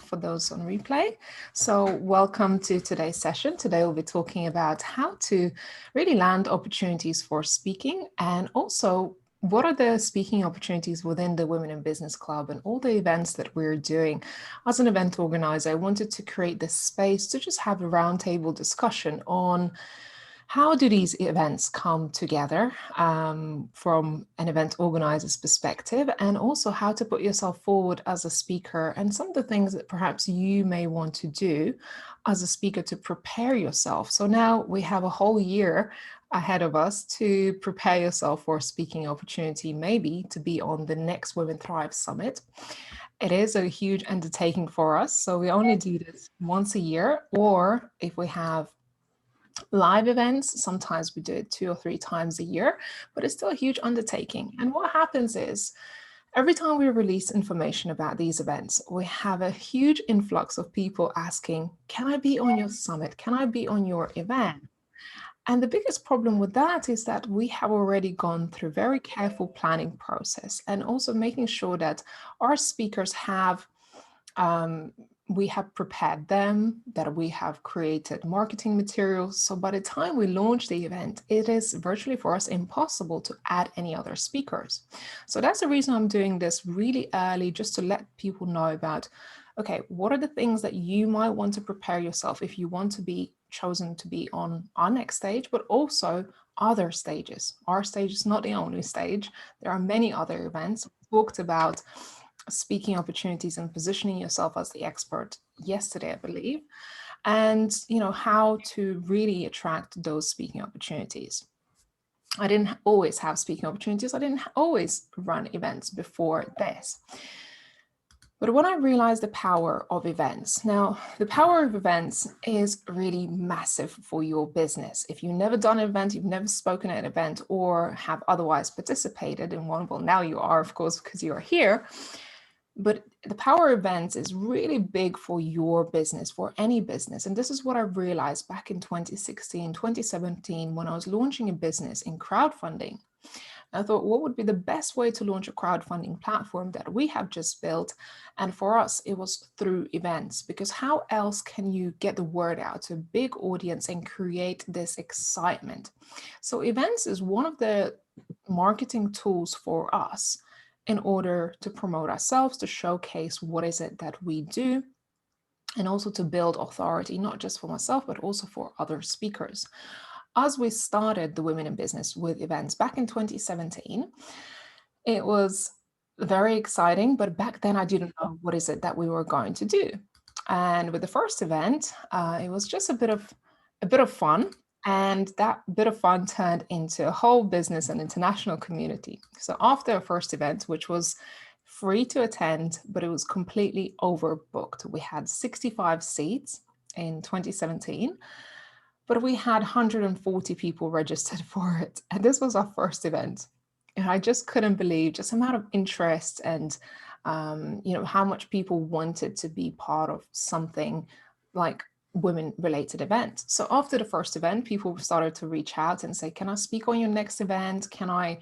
for those on replay. So welcome to today's session. Today we'll be talking about how to really land opportunities for speaking, and also what are the speaking opportunities within the Women in Business Club and all the events that we're doing. As an event organizer, I wanted to create this space to just have a roundtable discussion on how do these events come together from an event organizer's perspective, and also how to put yourself forward as a speaker and some of the things that perhaps you may want to do as a speaker to prepare yourself. So now we have a whole year ahead of us to prepare yourself for a speaking opportunity, maybe to be on the next Women Thrive Summit. It is a huge undertaking for us. So we only do this once a year, or if we have live events, sometimes we do it 2 or 3 times a year, but it's still a huge undertaking. And what happens is every time we release information about these events, we have a huge influx of people asking, can I be on your summit? Can I be on your event? And the biggest problem with that is that we have already gone through very careful planning process, and also making sure that our speakers have we have prepared them, that we have created marketing materials. So by the time we launch the event, it is virtually for us impossible to add any other speakers. So that's the reason I'm doing this really early, just to let people know about, okay, what are the things that you might want to prepare yourself if you want to be chosen to be on our next stage, but also other stages. Our stage is not the only stage. There are many other events. We talked about speaking opportunities and positioning yourself as the expert yesterday, I believe, and how to really attract those speaking opportunities. I didn't always have speaking opportunities. I didn't always run events before this. But when I realized the power of events, now the power of events is really massive for your business. If you've never done an event, you've never spoken at an event, or have otherwise participated in one, well, now you are, of course, because you are here. But the power of events is really big for your business, for any business. And this is what I realized back in 2016, 2017, when I was launching a business in crowdfunding. I thought, what would be the best way to launch a crowdfunding platform that we have just built? And for us, it was through events, because how else can you get the word out to a big audience and create this excitement? So events is one of the marketing tools for us in order to promote ourselves, to showcase what is it that we do, and also to build authority, not just for myself, but also for other speakers. As we started the Women in Business with events back in 2017, it was very exciting, but back then I didn't know what is it that we were going to do. And with the first event, it was just a bit of fun. And that bit of fun turned into a whole business and international community. So after our first event, which was free to attend, but it was completely overbooked. We had 65 seats in 2017, but we had 140 people registered for it. And this was our first event. And I just couldn't believe just the amount of interest and how much people wanted to be part of something like women related event. So after the first event, people started to reach out and say, can I speak on your next event? How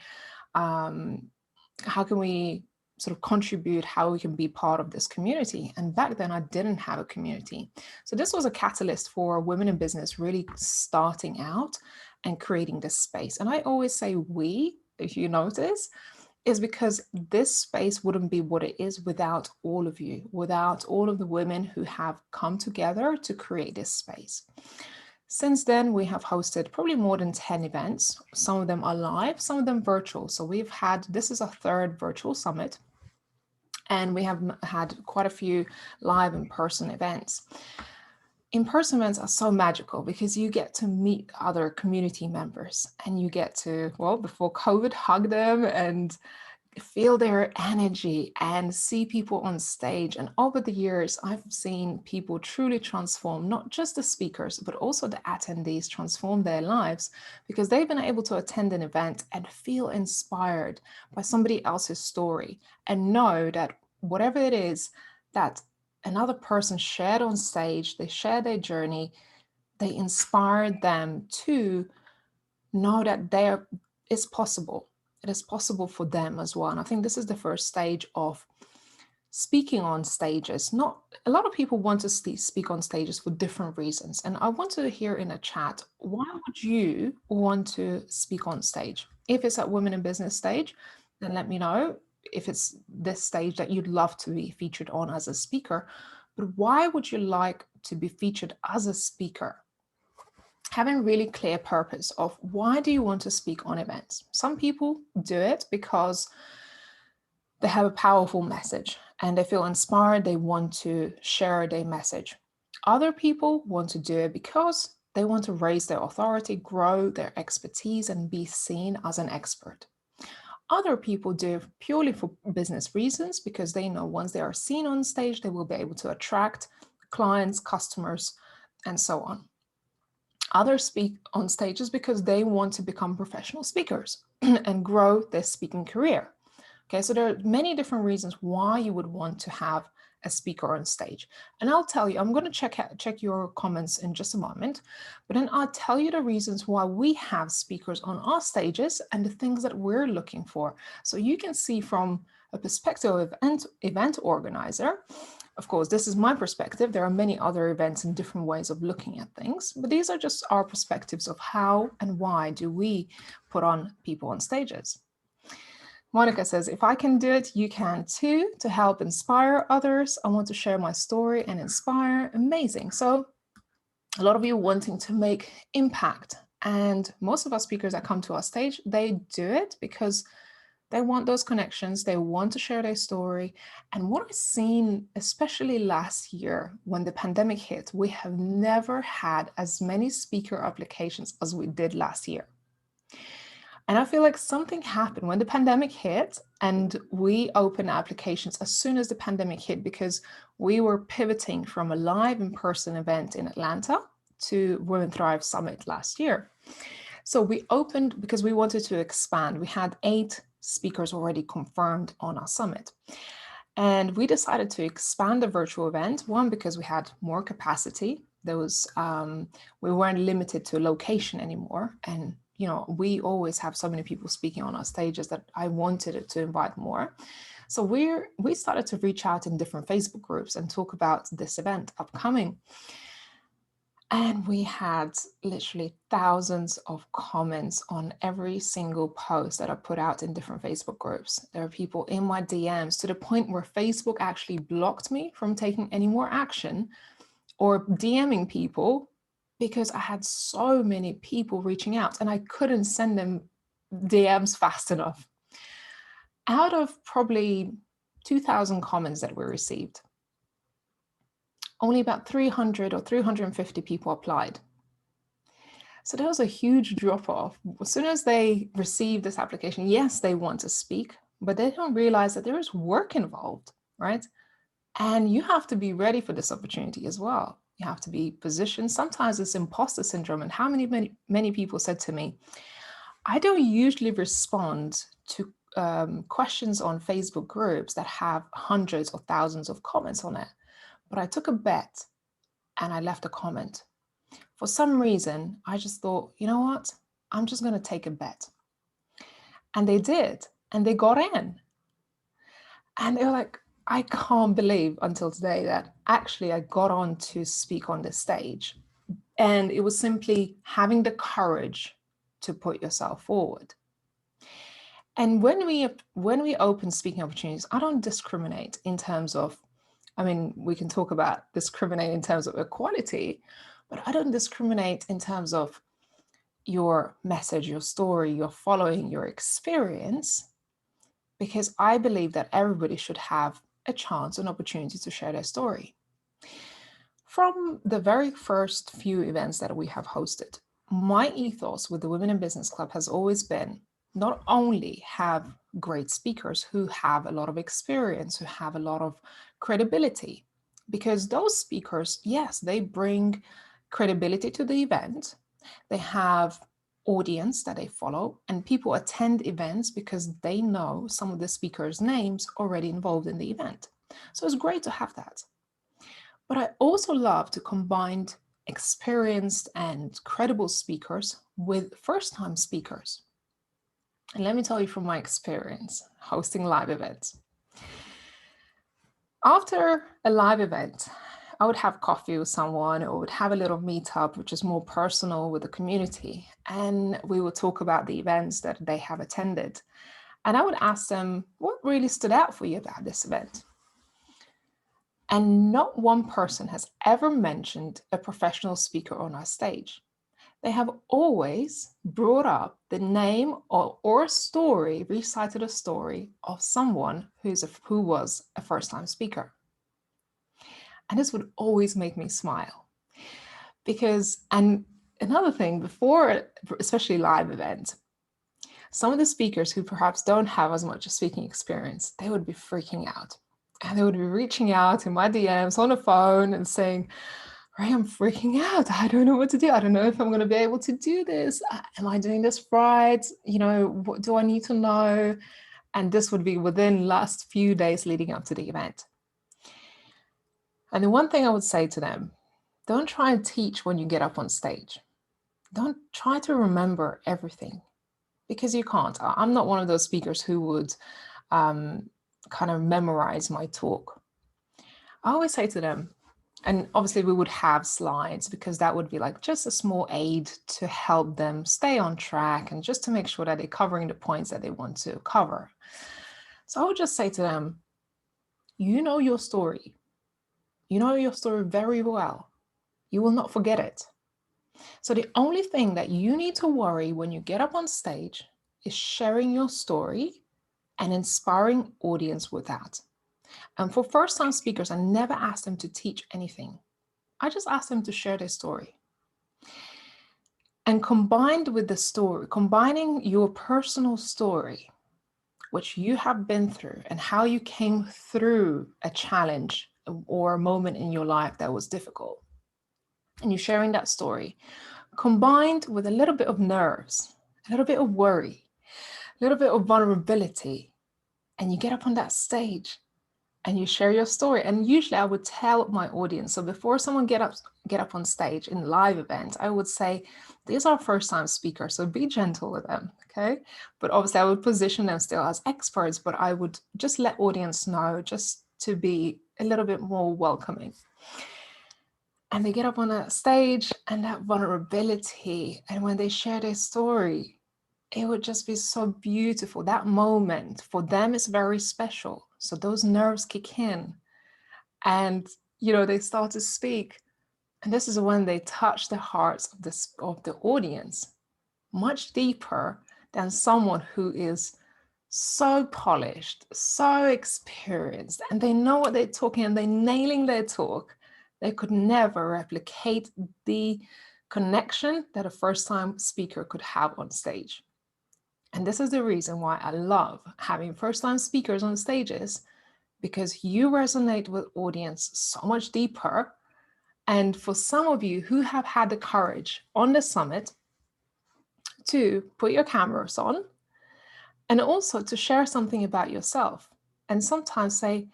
can we sort of contribute, how we can be part of this community? And back then I didn't have a community. So this was a catalyst for women in business really starting out and creating this space. And I always say we, if you notice, is because this space wouldn't be what it is without all of you, without all of the women who have come together to create this space. Since then, we have hosted probably more than 10 events. Some of them are live, some of them virtual. So this is our third virtual summit, and we have had quite a few live in-person events. In-person events are so magical because you get to meet other community members, and you get to, well, before COVID, hug them and feel their energy and see people on stage. And over the years, I've seen people truly transform, not just the speakers, but also the attendees transform their lives, because they've been able to attend an event and feel inspired by somebody else's story, and know that whatever it is that another person shared on stage, they shared their journey, they inspired them to know that it's possible. It is possible for them as well. And I think this is the first stage of speaking on stages. Not a lot of people want to speak on stages for different reasons. And I want to hear in a chat, why would you want to speak on stage? If it's at Women in Business stage, then let me know if it's this stage that you'd love to be featured on as a speaker. But why would you like to be featured as a speaker? Having really clear purpose of why do you want to speak on events? Some people do it because they have a powerful message and they feel inspired. They want to share their message. Other people want to do it because they want to raise their authority, grow their expertise, and be seen as an expert. Other people do it purely for business reasons because they know once they are seen on stage, they will be able to attract clients, customers, and so on. Others speak on stages because they want to become professional speakers and grow their speaking career. Okay, so there are many different reasons why you would want to have a speaker on stage. And I'll tell you, I'm going to check your comments in just a moment, but then I'll tell you the reasons why we have speakers on our stages and the things that we're looking for. So you can see from a perspective of event organizer. Of course, this is my perspective. There are many other events and different ways of looking at things, but these are just our perspectives of how and why do we put on people on stages. Monica says, if I can do it, you can too, to help inspire others. I want to share my story and inspire. Amazing. So a lot of you wanting to make impact. And most of our speakers that come to our stage, they do it because they want those connections. They want to share their story. And what I've seen, especially last year when the pandemic hit, we have never had as many speaker applications as we did last year. And I feel like something happened when the pandemic hit and we opened applications as soon as the pandemic hit because we were pivoting from a live in-person event in Atlanta to Women Thrive Summit last year. So we opened because we wanted to expand. We had 8 speakers already confirmed on our summit. And we decided to expand the virtual event, one, because we had more capacity. There was, we weren't limited to a location anymore. And, you know, we always have so many people speaking on our stages that I wanted to invite more. So we started to reach out in different Facebook groups and talk about this event upcoming. And we had literally thousands of comments on every single post that I put out in different Facebook groups. There are people in my DMs to the point where Facebook actually blocked me from taking any more action or DMing people because I had so many people reaching out and I couldn't send them DMs fast enough. Out of probably 2,000 comments that we received, only about 300 or 350 people applied. So there was a huge drop off. As soon as they receive this application, yes, they want to speak, but they don't realize that there is work involved, right? And you have to be ready for this opportunity as well. You have to be positioned. Sometimes it's imposter syndrome. And how many people said to me, I don't usually respond to questions on Facebook groups that have hundreds or thousands of comments on it. But I took a bet and I left a comment. For some reason, I just thought, you know what? I'm just going to take a bet. And they did. And they got in. And they were like, I can't believe until today that actually I got on to speak on this stage. And it was simply having the courage to put yourself forward. And when we open speaking opportunities, I don't discriminate in terms of, I mean, we can talk about discriminate in terms of equality, but I don't discriminate in terms of your message, your story, your following, your experience, because I believe that everybody should have a chance, an opportunity to share their story. From the very first few events that we have hosted, my ethos with the Women in Business Club has always been not only have great speakers who have a lot of experience, who have a lot of credibility, because those speakers, yes, they bring credibility to the event. They have audience that they follow, and people attend events because they know some of the speakers' names already involved in the event. So it's great to have that. But I also love to combine experienced and credible speakers with first-time speakers. And let me tell you from my experience hosting live events. After a live event, I would have coffee with someone or would have a little meetup, which is more personal with the community. And we would talk about the events that they have attended. And I would ask them, what really stood out for you about this event? And not one person has ever mentioned a professional speaker on our stage. They have always brought up the name or a story, recited a story of someone who was a first-time speaker. And this would always make me smile because, and another thing, before, especially live events, some of the speakers who perhaps don't have as much speaking experience, they would be freaking out. And they would be reaching out in my DMs on the phone and saying, Ray, I'm freaking out. I don't know what to do. I don't know if I'm going to be able to do this. Am I doing this right? What do I need to know? And this would be within last few days leading up to the event. And the one thing I would say to them, don't try and teach when you get up on stage. Don't try to remember everything because you can't. I'm not one of those speakers who would kind of memorize my talk. I always say to them, and obviously we would have slides because that would be like just a small aid to help them stay on track and just to make sure that they're covering the points that they want to cover. So I would just say to them, you know your story. You know your story very well. You will not forget it. So the only thing that you need to worry when you get up on stage is sharing your story and inspiring audience with that. And for first-time speakers, I never ask them to teach anything. I just ask them to share their story. And combined with the story, combining your personal story, which you have been through and how you came through a challenge or a moment in your life that was difficult, and you sharing that story, combined with a little bit of nerves, a little bit of worry, a little bit of vulnerability, and you get up on that stage and you share your story. And usually I would tell my audience, so before someone get up on stage in live events, I would say, these are first-time speakers, so be gentle with them, okay? But obviously I would position them still as experts, but I would just let audience know just to be a little bit more welcoming. And they get up on that stage and that vulnerability, and when they share their story, it would just be so beautiful. That moment for them is very special. So those nerves kick in and, they start to speak. And this is when they touch the hearts of the audience much deeper than someone who is so polished, so experienced, and they know what they're talking and they're nailing their talk. They could never replicate the connection that a first-time speaker could have on stage. And this is the reason why I love having first-time speakers on stages, because you resonate with audience so much deeper. And for some of you who have had the courage on the summit to put your cameras on and also to share something about yourself and sometimes say,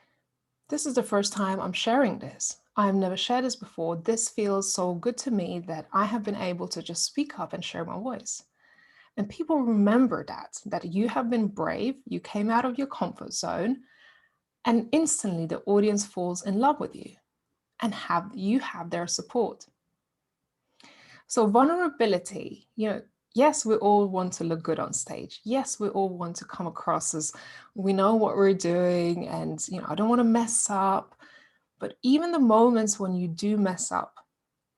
this is the first time I'm sharing this. I have never shared this before. This feels so good to me that I have been able to just speak up and share my voice. And people remember that you have been brave, you came out of your comfort zone, and instantly the audience falls in love with you and you have their support. So vulnerability, yes, we all want to look good on stage. Yes, we all want to come across as we know what we're doing and, I don't want to mess up. But even the moments when you do mess up,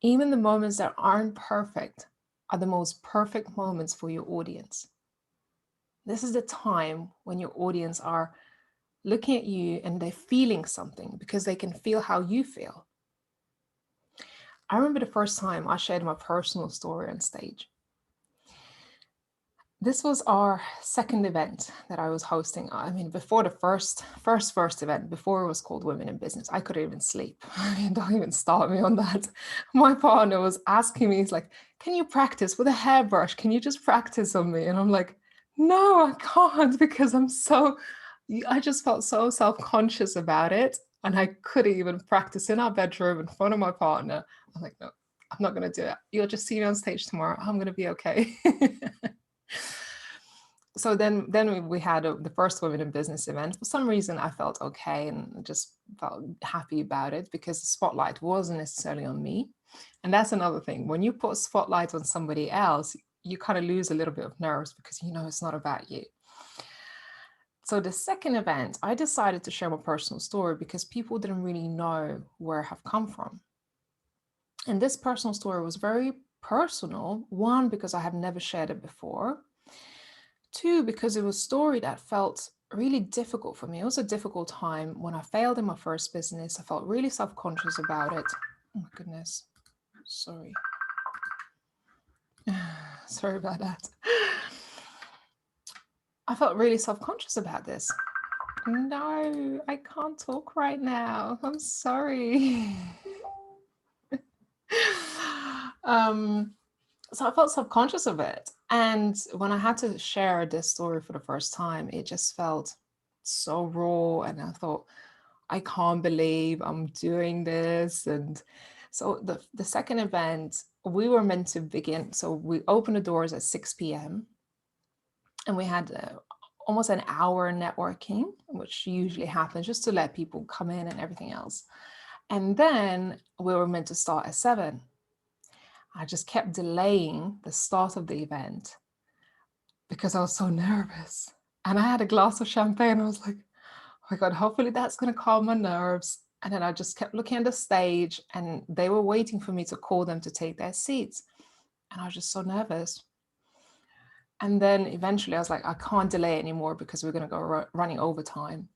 even the moments that aren't perfect, are the most perfect moments for your audience. This is the time when your audience are looking at you and they're feeling something because they can feel how you feel. I remember the first time I shared my personal story on stage. This was our second event that I was hosting. I mean, before the first event, before it was called Women in Business, I couldn't even sleep. I mean, don't even start me on that. My partner was asking me, he's like, can you practice with a hairbrush? Can you just practice on me? And I'm like, no, I can't, because I just felt so self-conscious about it. And I couldn't even practice in our bedroom in front of my partner. I'm like, no, I'm not going to do it. You'll just see me on stage tomorrow. I'm going to be okay. So then we had the first Women in Business event. For some reason, I felt okay and just felt happy about it because the spotlight wasn't necessarily on me. And that's another thing. When you put a spotlight on somebody else, you kind of lose a little bit of nerves because you know it's not about you. So the second event, I decided to share my personal story because people didn't really know where I have come from. And this personal story was very personal. One, because I had never shared it before. Two, because it was a story that felt really difficult for me. It was a difficult time when I failed in my first business. I felt really self-conscious about it. Oh my goodness. Sorry. Sorry about that. I felt really self-conscious about this. No, I can't talk right now. I'm sorry. So I felt subconscious of it. And when I had to share this story for the first time, it just felt so raw. And I thought, I can't believe I'm doing this. And so the second event, we were meant to begin. So we opened the doors at 6 p.m. and we had almost an hour networking, which usually happens just to let people come in and everything else. And then we were meant to start at 7. I just kept delaying the start of the event because I was so nervous. And I had a glass of champagne. I was like, oh my God, hopefully that's going to calm my nerves. And then I just kept looking at the stage and they were waiting for me to call them to take their seats. And I was just so nervous. And then eventually I was like, I can't delay anymore because we're going to go running overtime.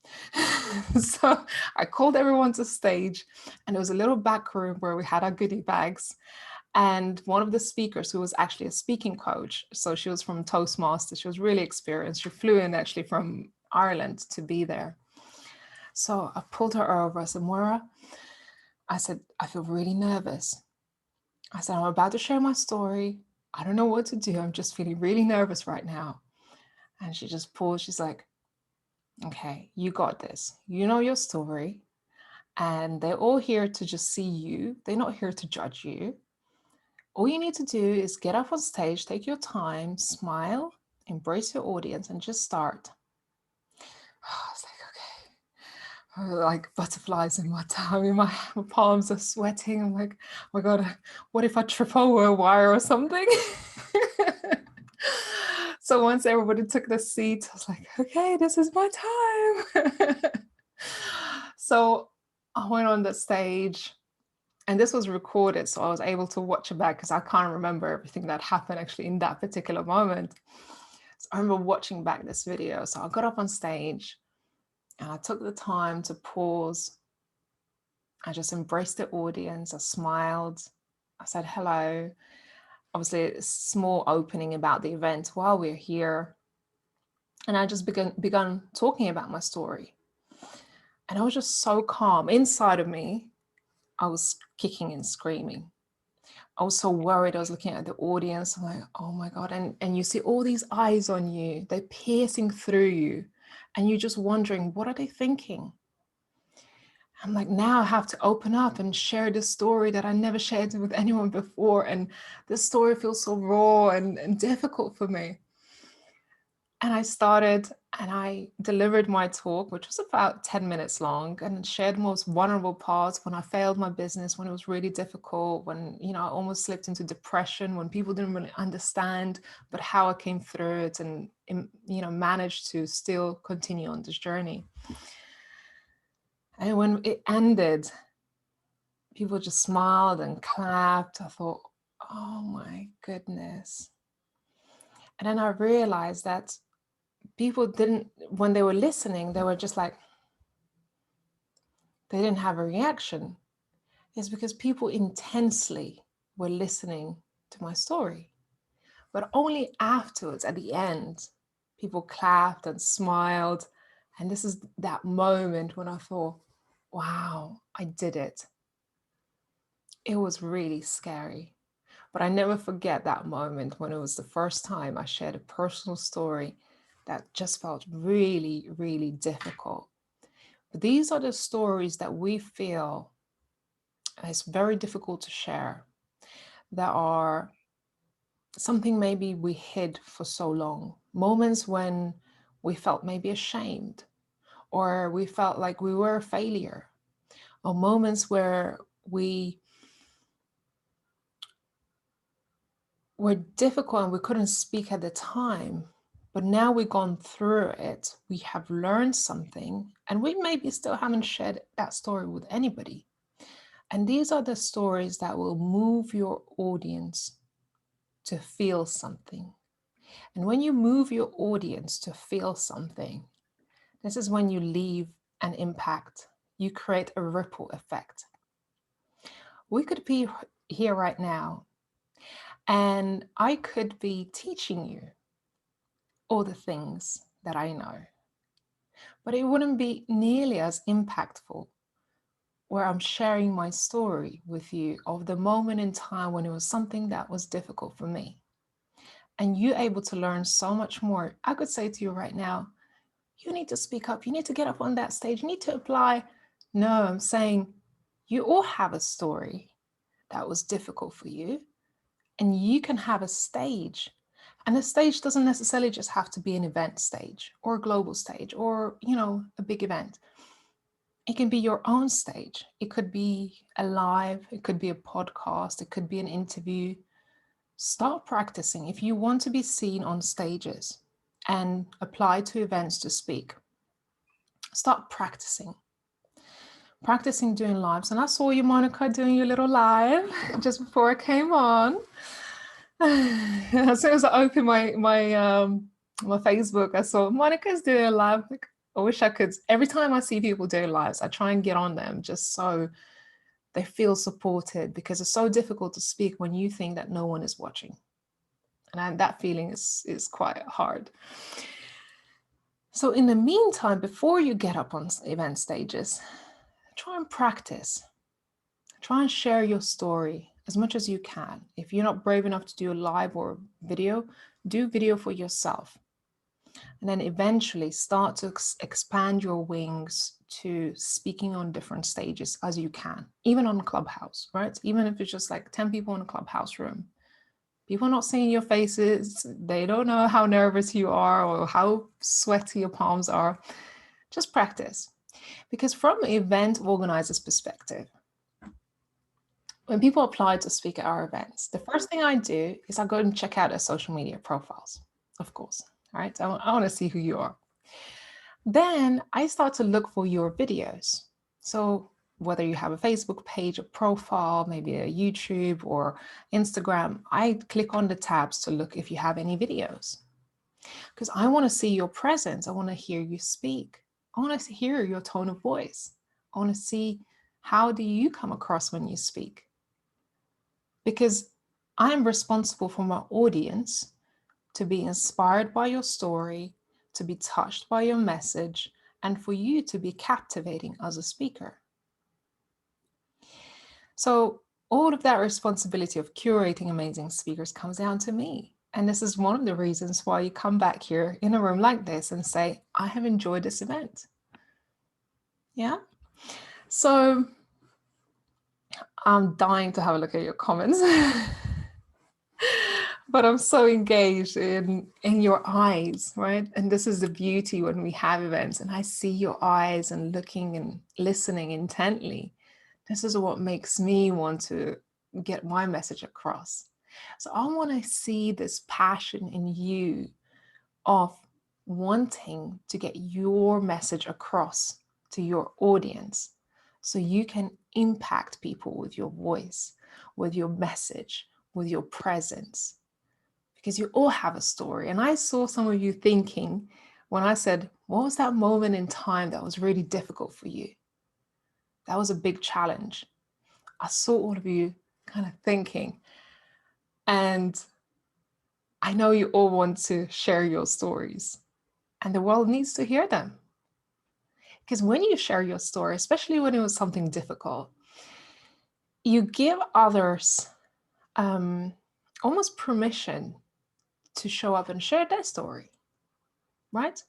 So I called everyone to stage and there was a little back room where we had our goodie bags. And one of the speakers, who was actually a speaking coach, so she was from Toastmasters, she was really experienced. She flew in actually from Ireland to be there. So I pulled her over. I said, Moira, I said, I feel really nervous. I said, I'm about to share my story. I don't know what to do. I'm just feeling really nervous right now. And she just paused. She's like, okay, you got this. You know your story. And they're all here to just see you. They're not here to judge you. All you need to do is get up on stage, take your time, smile, embrace your audience, and just start. I was like, okay. Like butterflies in my tummy, my palms are sweating. I'm like, oh my God, what if I trip over a wire or something? So once everybody took the seat, I was like, okay, this is my time. So I went on the stage. And this was recorded, so I was able to watch it back because I can't remember everything that happened actually in that particular moment. So I remember watching back this video. So I got up on stage and I took the time to pause. I just embraced the audience. I smiled. I said hello. Obviously, a small opening about the event while we're here. And I just began talking about my story. And I was just so calm. Inside of me, I was kicking and screaming. I was so worried. I was looking at the audience. I'm like, oh my God. And you see all these eyes on you. They're piercing through you. And you're just wondering, what are they thinking? I'm like, now I have to open up and share this story that I never shared with anyone before. And this story feels so raw and difficult for me. And I started and I delivered my talk, which was about 10 minutes long, and shared most vulnerable parts when I failed my business, when it was really difficult, when, I almost slipped into depression, when people didn't really understand, but how I came through it and, managed to still continue on this journey. And when it ended, people just smiled and clapped. I thought, oh my goodness. And then I realized that people didn't, when they were listening, they were just like, they didn't have a reaction. It's because people intensely were listening to my story. But only afterwards, at the end, people clapped and smiled. And this is that moment when I thought, wow, I did it. It was really scary. But I never forget that moment when it was the first time I shared a personal story that just felt really, really difficult. But these are the stories that we feel it's very difficult to share, that are something maybe we hid for so long. moments when we felt maybe ashamed, or we felt like we were a failure, or moments where we were difficult and we couldn't speak at the time. But now we've gone through it, we have learned something, and we maybe still haven't shared that story with anybody. And these are the stories that will move your audience to feel something. And when you move your audience to feel something, this is when you leave an impact. You create a ripple effect. We could be here right now, and I could be teaching you all the things that I know, but it wouldn't be nearly as impactful where I'm sharing my story with you of the moment in time when it was something that was difficult for me. And you're able to learn so much more. I could say to you right now, you need to speak up. You need to get up on that stage. You need to apply. No, I'm saying you all have a story that was difficult for you, and you can have a stage. And a stage doesn't necessarily just have to be an event stage or a global stage or, a big event. It can be your own stage. It could be a live, it could be a podcast, it could be an interview. Start practicing. If you want to be seen on stages and apply to events to speak, start practicing doing lives. And I saw you, Monica, doing your little live just before I came on. As soon as I opened my Facebook, I saw Monica's doing a live. Like, I wish I could. Every time I see people doing lives, I try and get on them just so they feel supported, because it's so difficult to speak when you think that no one is watching. And that feeling is quite hard. So in the meantime, before you get up on event stages, try and practice. Try and share your story as much as you can. If you're not brave enough to do a live or video, do video for yourself. And then eventually start to expand your wings to speaking on different stages as you can, even on Clubhouse, right? Even if it's just like 10 people in a Clubhouse room. People are not seeing your faces. They don't know how nervous you are or how sweaty your palms are. Just practice. Because from an event organizer's perspective, when people apply to speak at our events, the first thing I do is I go and check out their social media profiles, of course, right? I want to see who you are. Then I start to look for your videos. So whether you have a Facebook page, a profile, maybe a YouTube or Instagram, I click on the tabs to look if you have any videos. Because I want to see your presence. I want to hear you speak. I want to hear your tone of voice. I want to see, how do you come across when you speak? Because I'm responsible for my audience to be inspired by your story, to be touched by your message, and for you to be captivating as a speaker. So all of that responsibility of curating amazing speakers comes down to me. And this is one of the reasons why you come back here in a room like this and say, I have enjoyed this event. Yeah. So I'm dying to have a look at your comments. But I'm so engaged in your eyes, right? And this is the beauty when we have events and I see your eyes and looking and listening intently. This is what makes me want to get my message across. So I want to see this passion in you of wanting to get your message across to your audience so you can impact people with your voice, with your message, with your presence. Because you all have a story. And I saw some of you thinking when I said, what was that moment in time that was really difficult for you? That was a big challenge. I saw all of you kind of thinking. And I know you all want to share your stories, and the world needs to hear them. Because when you share your story, especially when it was something difficult, you give others almost permission to show up and share their story, right?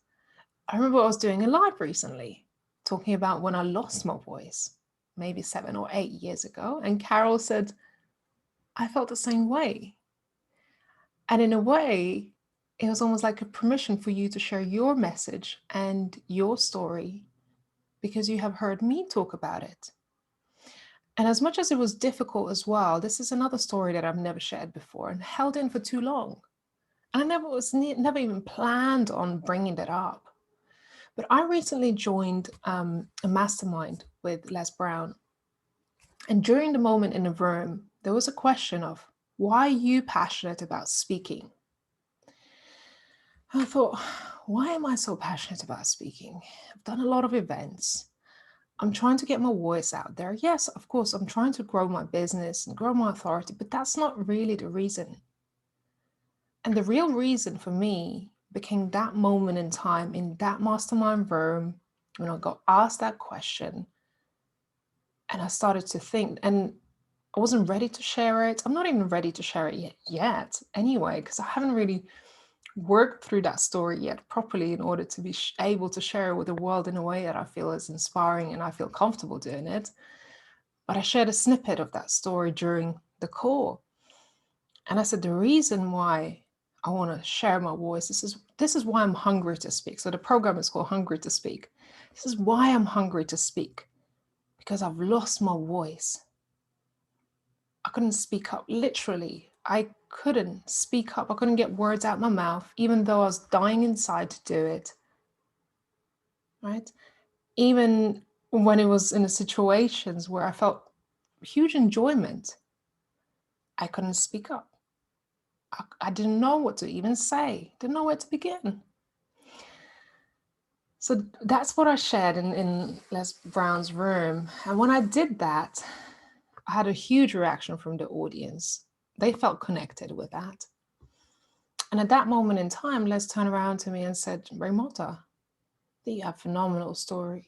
I remember I was doing a live recently talking about when I lost my voice, maybe 7 or 8 years ago. And Carol said, I felt the same way. And in a way, it was almost like a permission for you to share your message and your story because you have heard me talk about it. And as much as it was difficult as well, this is another story that I've never shared before and held in for too long. I never even planned on bringing that up. But I recently joined a mastermind with Les Brown. And during the moment in the room, there was a question of, why are you passionate about speaking? I thought, why am I so passionate about speaking? I've done a lot of events. I'm trying to get my voice out there. Yes, of course, I'm trying to grow my business and grow my authority, but that's not really the reason. And the real reason for me became that moment in time in that mastermind room when I got asked that question. And I started to think, and I wasn't ready to share it. I'm not even ready to share it yet anyway, because I haven't really worked through that story yet properly in order to be able to share it with the world in a way that I feel is inspiring and I feel comfortable doing it. But I shared a snippet of that story during the call. And I said, the reason why I want to share my voice, this is why I'm hungry to speak. So the program is called Hungry to Speak. This is why I'm hungry to speak, because I've lost my voice. I couldn't speak up, literally. I couldn't speak up. I couldn't get words out my mouth, even though I was dying inside to do it, right? Even when it was in the situations where I felt huge enjoyment, I couldn't speak up. I didn't know what to even say, didn't know where to begin. So that's what I shared in Les Brown's room. And when I did that, I had a huge reaction from the audience. They felt connected with that. And at that moment in time, Les turned around to me and said, Raymota, you have a phenomenal story.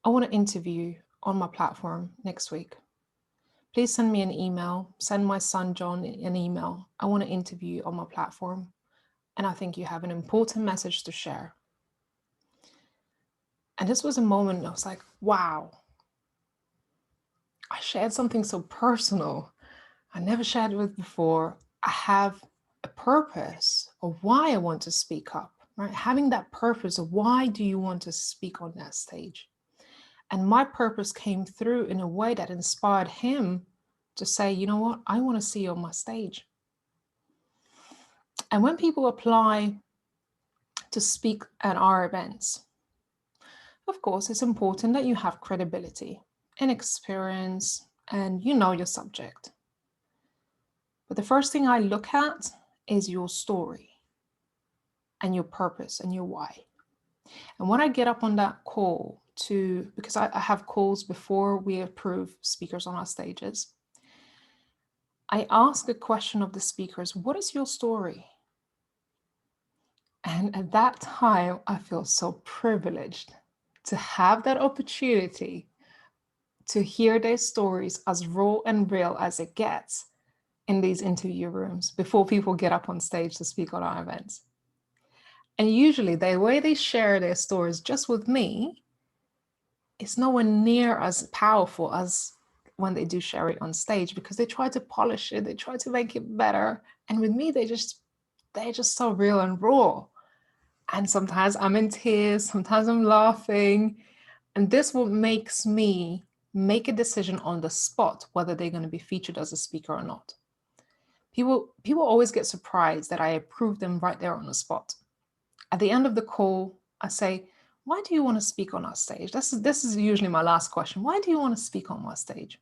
I want to interview on my platform next week. Please send me an email. Send my son, John, an email. I want to interview on my platform. And I think you have an important message to share. And this was a moment I was like, wow, I shared something so personal. I never shared it with before. I have a purpose of why I want to speak up, right? Having that purpose of why do you want to speak on that stage? And my purpose came through in a way that inspired him to say, you know what, I want to see you on my stage. And when people apply to speak at our events, of course, it's important that you have credibility and experience and you know your subject. But the first thing I look at is your story and your purpose and your why. And when I get up on that call because I have calls before we approve speakers on our stages, I ask a question of the speakers, what is your story? And at that time, I feel so privileged to have that opportunity to hear their stories as raw and real as it gets in these interview rooms before people get up on stage to speak on our events. And usually the way they share their stories just with me is nowhere near as powerful as when they do share it on stage, because they try to polish it, they try to make it better. And with me, they're just so real and raw. And sometimes I'm in tears, sometimes I'm laughing. And this what makes me make a decision on the spot whether they're going to be featured as a speaker or not. People always get surprised that I approve them right there on the spot. At the end of the call, I say, why do you want to speak on our stage? This is usually my last question. Why do you want to speak on my stage?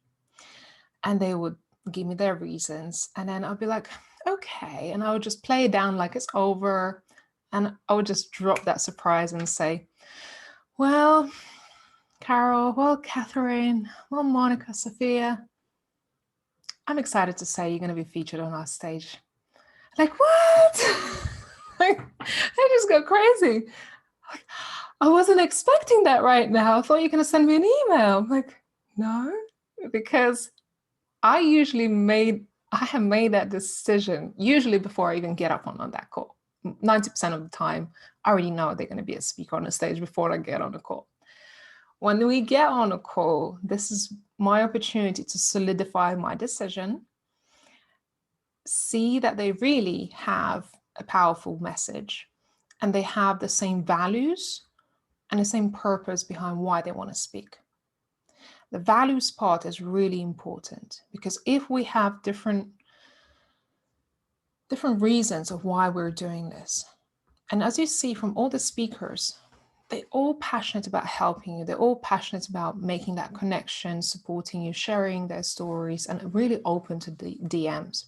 And they would give me their reasons. And then I'll be like, okay. And I would just play it down like it's over. And I would just drop that surprise and say, well, Carol, well, Catherine, well, Monica, Sophia, I'm excited to say you're going to be featured on our stage. Like, what? Like, I just go crazy. Like, I wasn't expecting that right now. I thought you were going to send me an email. I'm like, no, because I have made that decision usually before I even get up on that call. 90% of the time, I already know they're going to be a speaker on the stage before I get on the call. When we get on a call, this is my opportunity to solidify my decision, see that they really have a powerful message and they have the same values and the same purpose behind why they want to speak. The values part is really important because if we have different reasons of why we're doing this, and as you see from all the speakers, they're all passionate about helping you. They're all passionate about making that connection, supporting you, sharing their stories, and really open to the DMs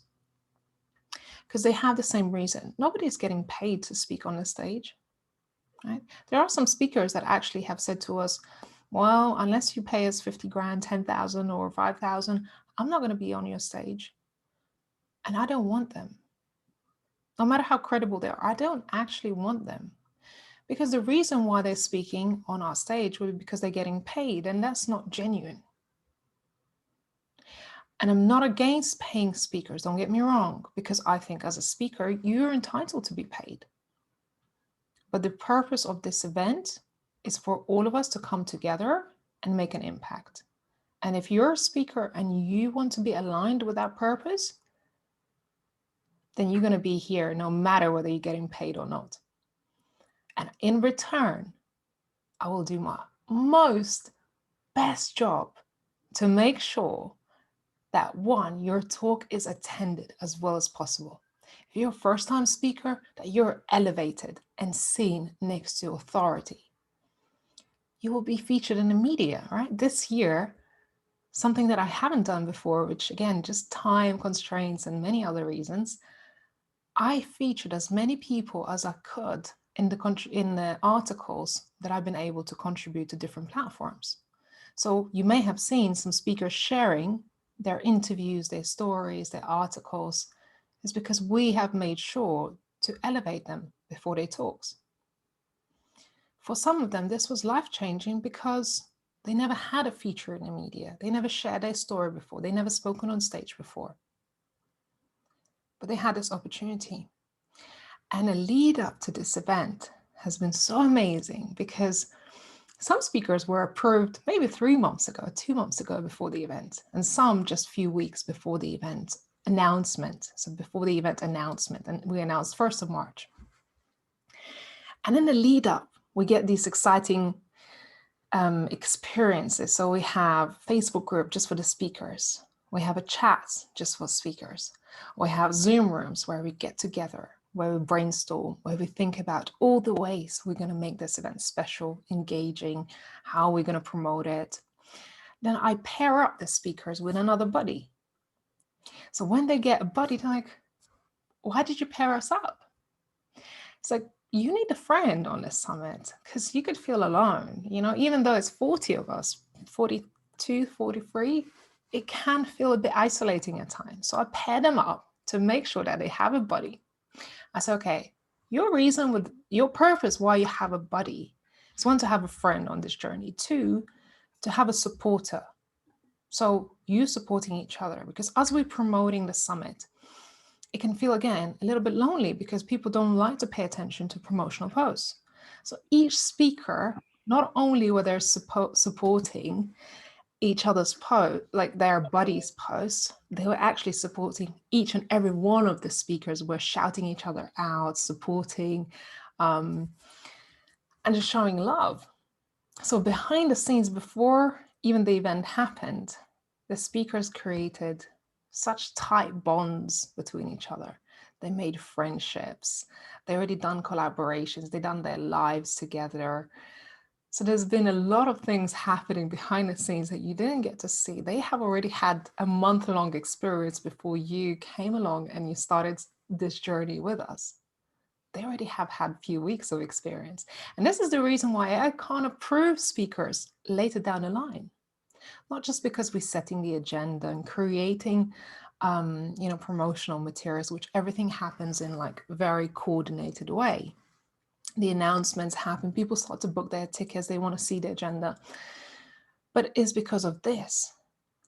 because they have the same reason. Nobody's getting paid to speak on the stage, right? There are some speakers that actually have said to us, well, unless you pay us 50 grand, 10,000 or 5,000, I'm not going to be on your stage. And I don't want them. No matter how credible they are, I don't actually want them. Because the reason why they're speaking on our stage will be because they're getting paid, and that's not genuine. And I'm not against paying speakers, don't get me wrong, because I think as a speaker, you're entitled to be paid. But the purpose of this event is for all of us to come together and make an impact. And if you're a speaker and you want to be aligned with that purpose, then you're going to be here no matter whether you're getting paid or not. And in return, I will do my most best job to make sure that one, your talk is attended as well as possible. If you're a first-time speaker, that you're elevated and seen next to authority. You will be featured in the media, right? This year, something that I haven't done before, which again, just time constraints and many other reasons, I featured as many people as I could in the articles that I've been able to contribute to different platforms. So you may have seen some speakers sharing their interviews, their stories, their articles. It's because we have made sure to elevate them before their talks. For some of them, this was life-changing because they never had a feature in the media. They never shared their story before. They never spoken on stage before. But they had this opportunity. And a lead up to this event has been so amazing because some speakers were approved maybe 3 months ago, 2 months ago before the event, and some just a few weeks before the event announcement. So before the event announcement, and we announced 1st of March. And in the lead up, we get these exciting experiences. So we have Facebook group just for the speakers. We have a chat just for speakers. We have Zoom rooms where we get together, where we brainstorm, where we think about all the ways we're going to make this event special, engaging, how we're going to promote it. Then I pair up the speakers with another buddy. So when they get a buddy, they're like, why did you pair us up? It's like, you need a friend on this summit because you could feel alone. You know, even though it's 40 of us, 42, 43, it can feel a bit isolating at times. So I pair them up to make sure that they have a buddy. I said, okay, your reason with your purpose why you have a buddy is one, to have a friend on this journey, two, to have a supporter. So you supporting each other, because as we're promoting the summit, it can feel, again, a little bit lonely because people don't like to pay attention to promotional posts. So each speaker, not only were they supporting each other's post, like their buddies' posts, they were actually supporting each and every one of the speakers, were shouting each other out, supporting, and just showing love. So behind the scenes, before even the event happened, the speakers created such tight bonds between each other. They made friendships. They already done collaborations. They done their lives together. So there's been a lot of things happening behind the scenes that you didn't get to see. They have already had a month-long experience before you came along and you started this journey with us. They already have had a few weeks of experience. And this is the reason why I can't approve speakers later down the line. Not just because we're setting the agenda and creating, promotional materials, which everything happens in like a very coordinated way. The announcements happen, people start to book their tickets, they want to see the agenda. But it's because of this.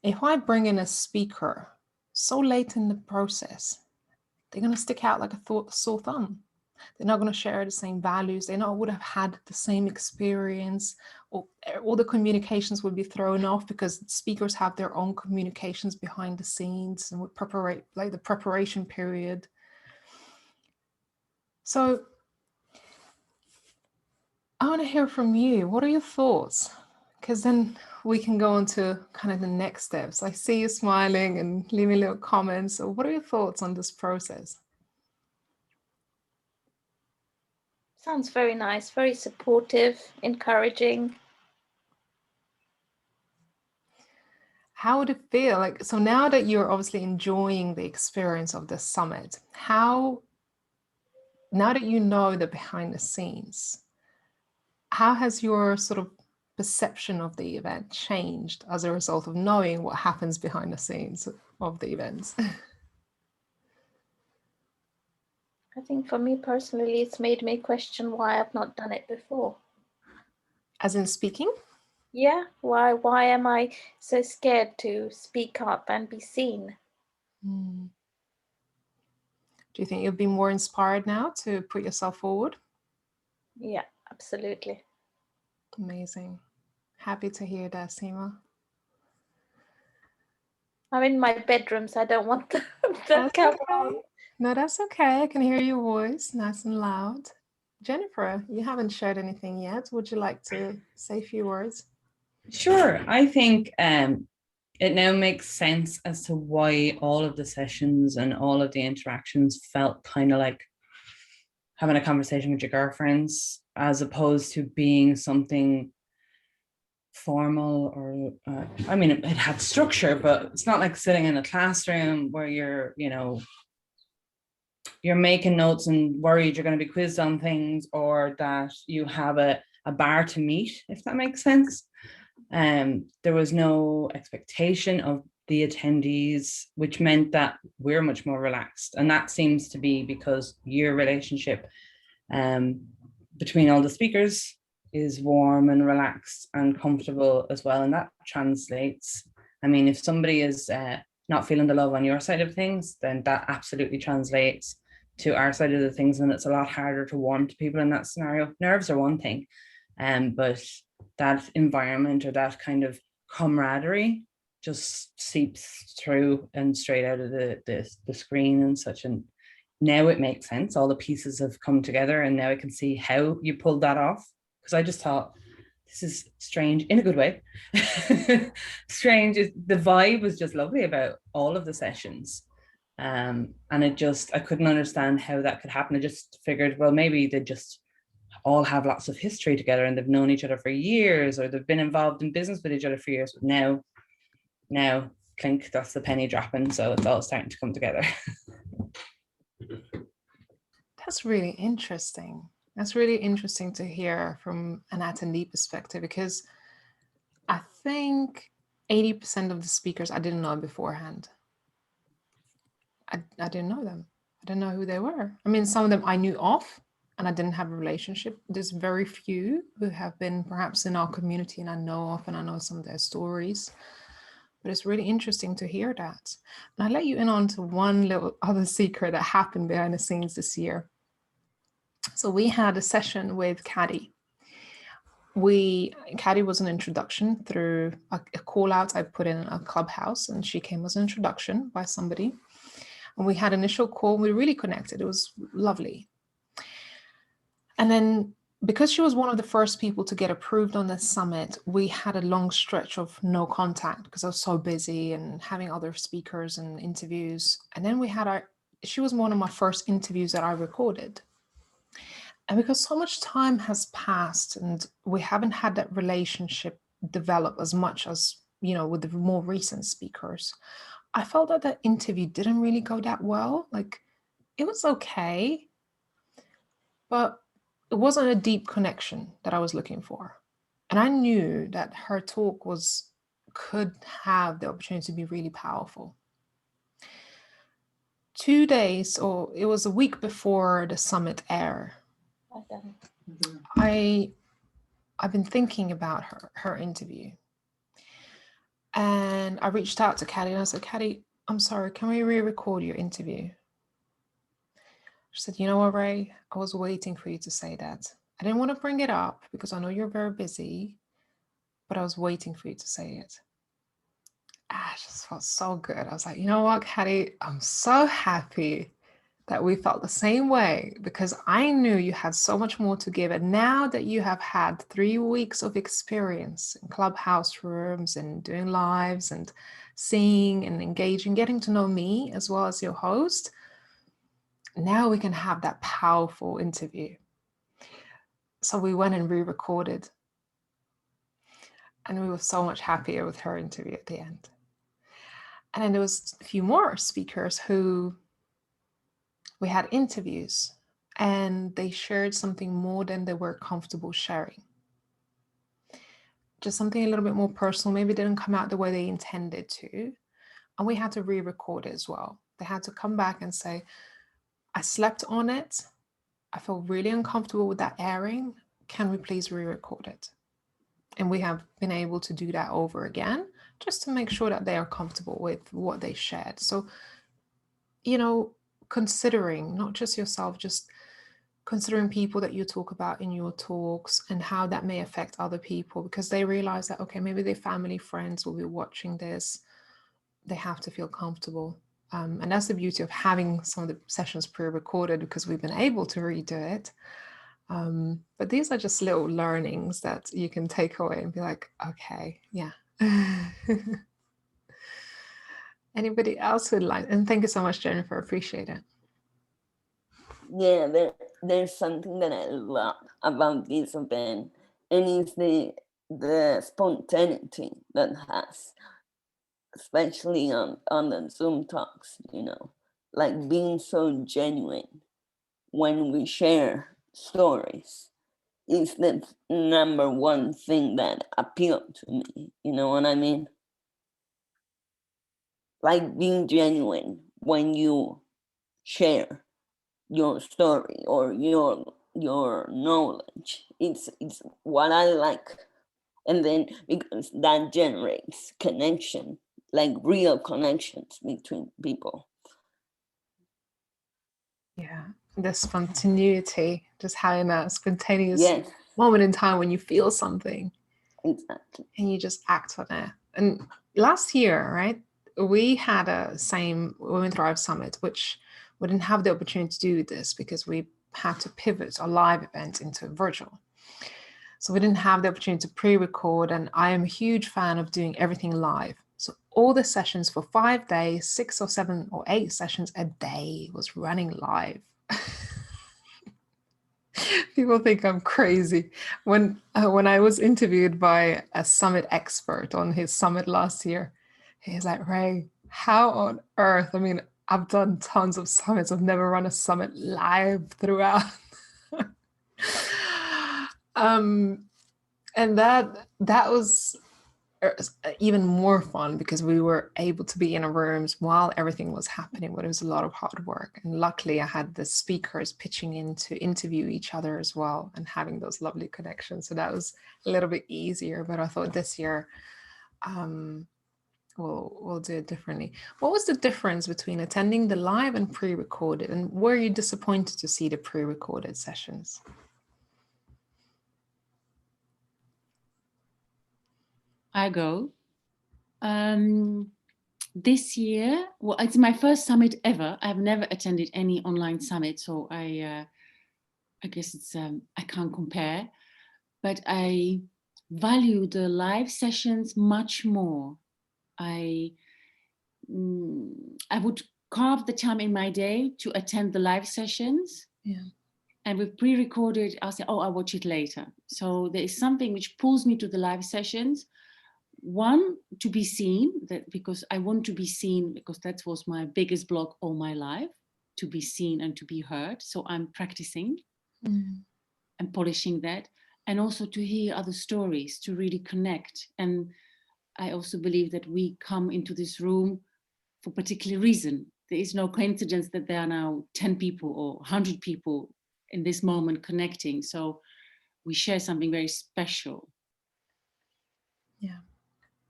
If I bring in a speaker so late in the process, they're going to stick out like a sore thumb. They're not going to share the same values. They would have had the same experience, or all the communications would be thrown off because speakers have their own communications behind the scenes and would the preparation period. So I want to hear from you. What are your thoughts? Because then we can go on to kind of the next steps. I see you smiling and leaving little comments. So what are your thoughts on this process? Sounds very nice, very supportive, encouraging. How would it feel? Like, so now that you're obviously enjoying the experience of the summit, now that you know the behind the scenes, how has your sort of perception of the event changed as a result of knowing what happens behind the scenes of the events? I think for me personally, it's made me question why I've not done it before. As in speaking? Yeah, why am I so scared to speak up and be seen? Do you think you'll be more inspired now to put yourself forward? Yeah, absolutely. Amazing. Happy to hear that, Seema. I'm in my bedroom, so I don't want the That's camera on. okay. No, that's okay. I can hear your voice nice and loud. Jennifer, you haven't shared anything yet. Would you like to say a few words? Sure. I think it now makes sense as to why all of the sessions and all of the interactions felt kind of like having a conversation with your girlfriends, as opposed to being something formal or I mean, it had structure, but it's not like sitting in a classroom where you're making notes and worried you're going to be quizzed on things, or that you have a bar to meet, if that makes sense. There was no expectation of the attendees, which meant that we're much more relaxed. And that seems to be because your relationship between all the speakers is warm and relaxed and comfortable as well. And that translates. I mean, if somebody is not feeling the love on your side of things, then that absolutely translates to our side of the things. And it's a lot harder to warm to people in that scenario. Nerves are one thing, but that environment or that kind of camaraderie just seeps through and straight out of the screen and such. And now it makes sense. All the pieces have come together, and now I can see how you pulled that off. Because I just thought, this is strange in a good way. Strange. The vibe was just lovely about all of the sessions. And I couldn't understand how that could happen. I just figured, well, maybe they just all have lots of history together and they've known each other for years, or they've been involved in business with each other for years. But now, clink, that's the penny dropping. So it's all starting to come together. That's really interesting. That's really interesting to hear from an attendee perspective, because I think 80% of the speakers I didn't know beforehand. I didn't know them. I didn't know who they were. I mean, some of them I knew of and I didn't have a relationship. There's very few who have been perhaps in our community and I know of, and I know some of their stories. But it's really interesting to hear that. And I'll let you in on to one little other secret that happened behind the scenes this year. So we had a session with Caddy. Caddy was an introduction through a call out I put in a Clubhouse, and she came as an introduction by somebody. And we had initial call, we really connected. It was lovely. And then because she was one of the first people to get approved on the summit, we had a long stretch of no contact because I was so busy and having other speakers and interviews. And then she was one of my first interviews that I recorded. And because so much time has passed and we haven't had that relationship develop as much as, with the more recent speakers, I felt that that interview didn't really go that well. Like, it was okay, but it wasn't a deep connection that I was looking for. And I knew that her talk could have the opportunity to be really powerful. 2 days, or it was a week before the summit aired, I've been thinking about her interview. And I reached out to Caddy and I said, Caddy, I'm sorry, can we re-record your interview? She said, you know what, Ray, I was waiting for you to say that. I didn't want to bring it up because I know you're very busy, but I was waiting for you to say it. I just felt so good. I was like, you know what, Caddy, I'm so happy that we felt the same way, because I knew you had so much more to give. And now that you have had 3 weeks of experience in clubhouse rooms and doing lives and seeing and engaging, getting to know me as well as your host, now we can have that powerful interview. So we went and re-recorded, and we were so much happier with her interview at the end. And then there was a few more speakers who we had interviews, and they shared something more than they were comfortable sharing. Just something a little bit more personal, maybe didn't come out the way they intended to. And we had to re-record it as well. They had to come back and say, I slept on it. I feel really uncomfortable with that airing. Can we please re-record it? And we have been able to do that over again, just to make sure that they are comfortable with what they shared. So, you know, considering not just yourself, just considering people that you talk about in your talks and how that may affect other people, because they realize that, okay, maybe their family, friends will be watching this. They have to feel comfortable. And that's the beauty of having some of the sessions pre-recorded, because we've been able to redo it. But these are just little learnings that you can take away and be like, okay, yeah. Anybody else who'd like? And thank you so much, Jennifer. Appreciate it. Yeah, there's something that I love about this event, and it's the spontaneity that has, especially on the Zoom talks, you know, like being so genuine when we share stories is the number one thing that appealed to me. You know what I mean? Like being genuine when you share your story or your knowledge. It's what I like. And then because that generates connection, like real connections between people. Yeah, the spontaneity, just having that spontaneous Yes, moment in time when you feel something exactly. and you just act on it. And last year, right, we had a same Women Thrive Summit, which we didn't have the opportunity to do this because we had to pivot a live event into virtual. So we didn't have the opportunity to pre-record, and I am a huge fan of doing everything live. So all the sessions for 5 days, 6 or 7 or 8 sessions a day was running live. People think I'm crazy. When I was interviewed by a summit expert on his summit last year, he's like, Ray, how on earth? I mean, I've done tons of summits. I've never run a summit live throughout. And that was even more fun because we were able to be in a rooms while everything was happening, but it was a lot of hard work. And luckily I had the speakers pitching in to interview each other as well and having those lovely connections. So that was a little bit easier, but I thought this year we'll do it differently. What was the difference between attending the live and pre-recorded, and were you disappointed to see the pre-recorded sessions? I go. This year, well, it's my first summit ever. I've never attended any online summit, so I guess it's I can't compare. But I value the live sessions much more. I would carve the time in my day to attend the live sessions. Yeah. And with pre-recorded, I'll say, oh, I'll watch it later. So there is something which pulls me to the live sessions. One, to be seen, because I want to be seen, because that was my biggest block all my life, to be seen and to be heard. So I'm practicing and polishing that. And also to hear other stories, to really connect. And I also believe that we come into this room for a particular reason. There is no coincidence that there are now 10 people or 100 people in this moment connecting. So we share something very special. Yeah.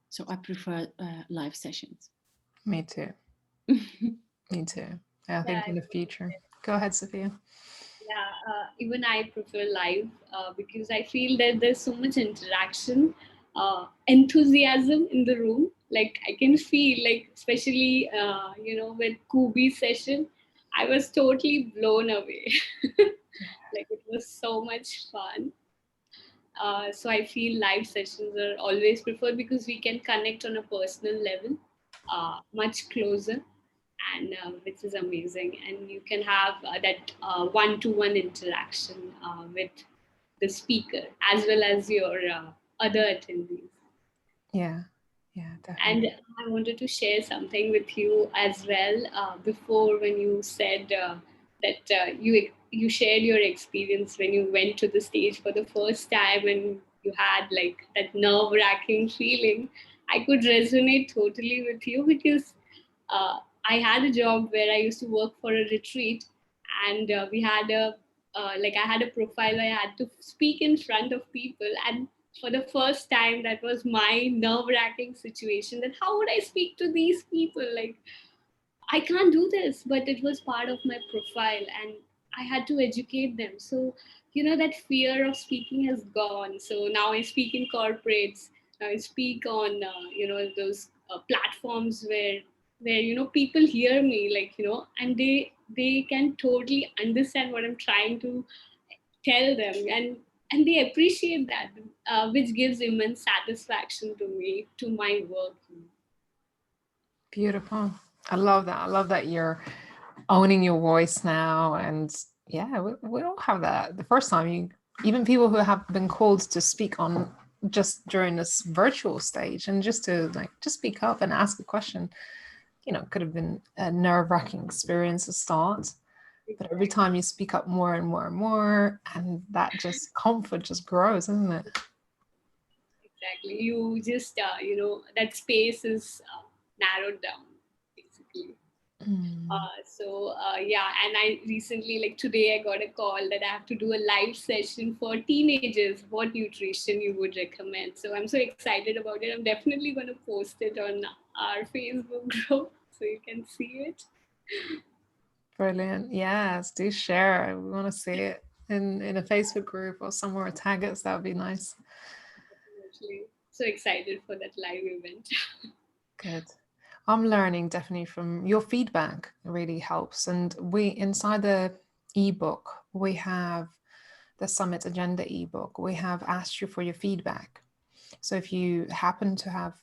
So I prefer live sessions. Me too. Me too. I think in the future. Go ahead, Sophia. Yeah, even I prefer live because I feel that there's so much interaction, enthusiasm in the room. Like I can feel, like especially with Kubi's session, I was totally blown away. Like, it was so much fun. So I feel live sessions are always preferred because we can connect on a personal level, much closer, and which is amazing. And you can have that one-to-one interaction with the speaker as well as your other attendees. Yeah, definitely. And I wanted to share something with you as well. Before, when you said that you shared your experience when you went to the stage for the first time and you had like that nerve-wracking feeling, I could resonate totally with you because I had a job where I used to work for a retreat, and we had a like I had a profile where I had to speak in front of people, and for the first time, that was my nerve-wracking situation. That how would I speak to these people? Like, I can't do this, but it was part of my profile, and I had to educate them. So, that fear of speaking has gone. So now I speak in corporates. I speak on, those platforms where people hear me, like, and they can totally understand what I'm trying to tell them, and they appreciate that, which gives immense satisfaction to me, to my work. Beautiful. I love that. I love that you're owning your voice now. And yeah, we all have that. The first time even people who have been called to speak on just during this virtual stage and just to just speak up and ask a question, could have been a nerve-wracking experience to start. But every time you speak up more and more and more, and that just comfort just grows, isn't it? Exactly. You just, that space is narrowed down, basically. Yeah, and I recently, like today, I got a call that I have to do a live session for teenagers. What nutrition you would recommend? So I'm so excited about it. I'm definitely going to post it on our Facebook group so you can see it. Brilliant. Yes, do share. We want to see it in a Facebook group or somewhere. Tag us. That would be nice. Definitely. So excited for that live event. Good. I'm learning definitely from your feedback. It really helps. And we inside the ebook, we have the Summit Agenda ebook. We have asked you for your feedback. So if you happen to have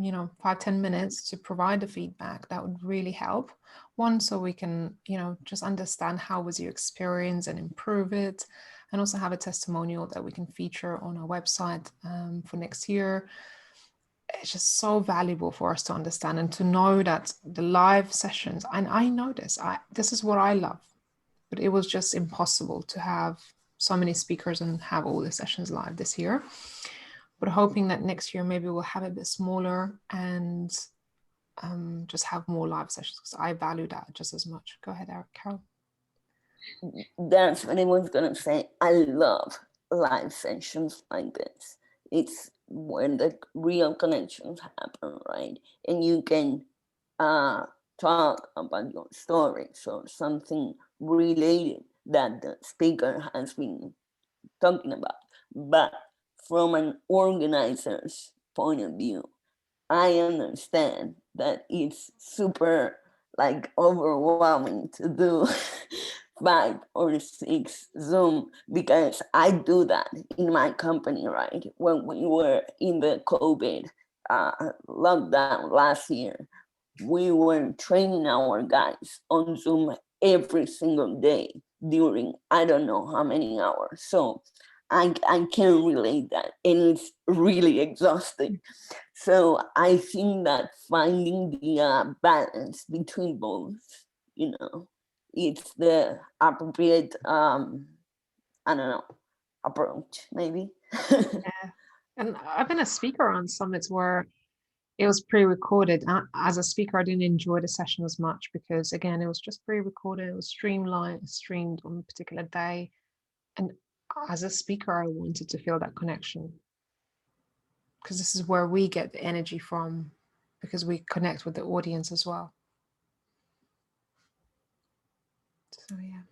5-10 minutes to provide the feedback, that would really help. One, so we can just understand how was your experience and improve it, and also have a testimonial that we can feature on our website for next year. It's just so valuable for us to understand and to know that the live sessions, and I know this is what I love, but it was just impossible to have so many speakers and have all the sessions live this year. But hoping that next year maybe we'll have a bit smaller and just have more live sessions, because I value that just as much. Go ahead, Carol. That's what I was gonna say. I love live sessions like this. It's where the real connections happen, right? And you can talk about your stories or something related that the speaker has been talking about. But from an organizer's point of view, I understand that it's super overwhelming to do 5 or 6 Zoom, because I do that in my company, right? When we were in the COVID lockdown last year, we were training our guys on Zoom every single day during I don't know how many hours. So I can relate that, and it's really exhausting. So I think that finding the balance between both, it's the appropriate, approach, maybe. Yeah. And I've been a speaker on summits where it was pre-recorded. As a speaker, I didn't enjoy the session as much because, again, it was just pre-recorded. It was streamed on a particular day. And as a speaker, I wanted to feel that connection, because this is where we get the energy from, because we connect with the audience as well. So yeah.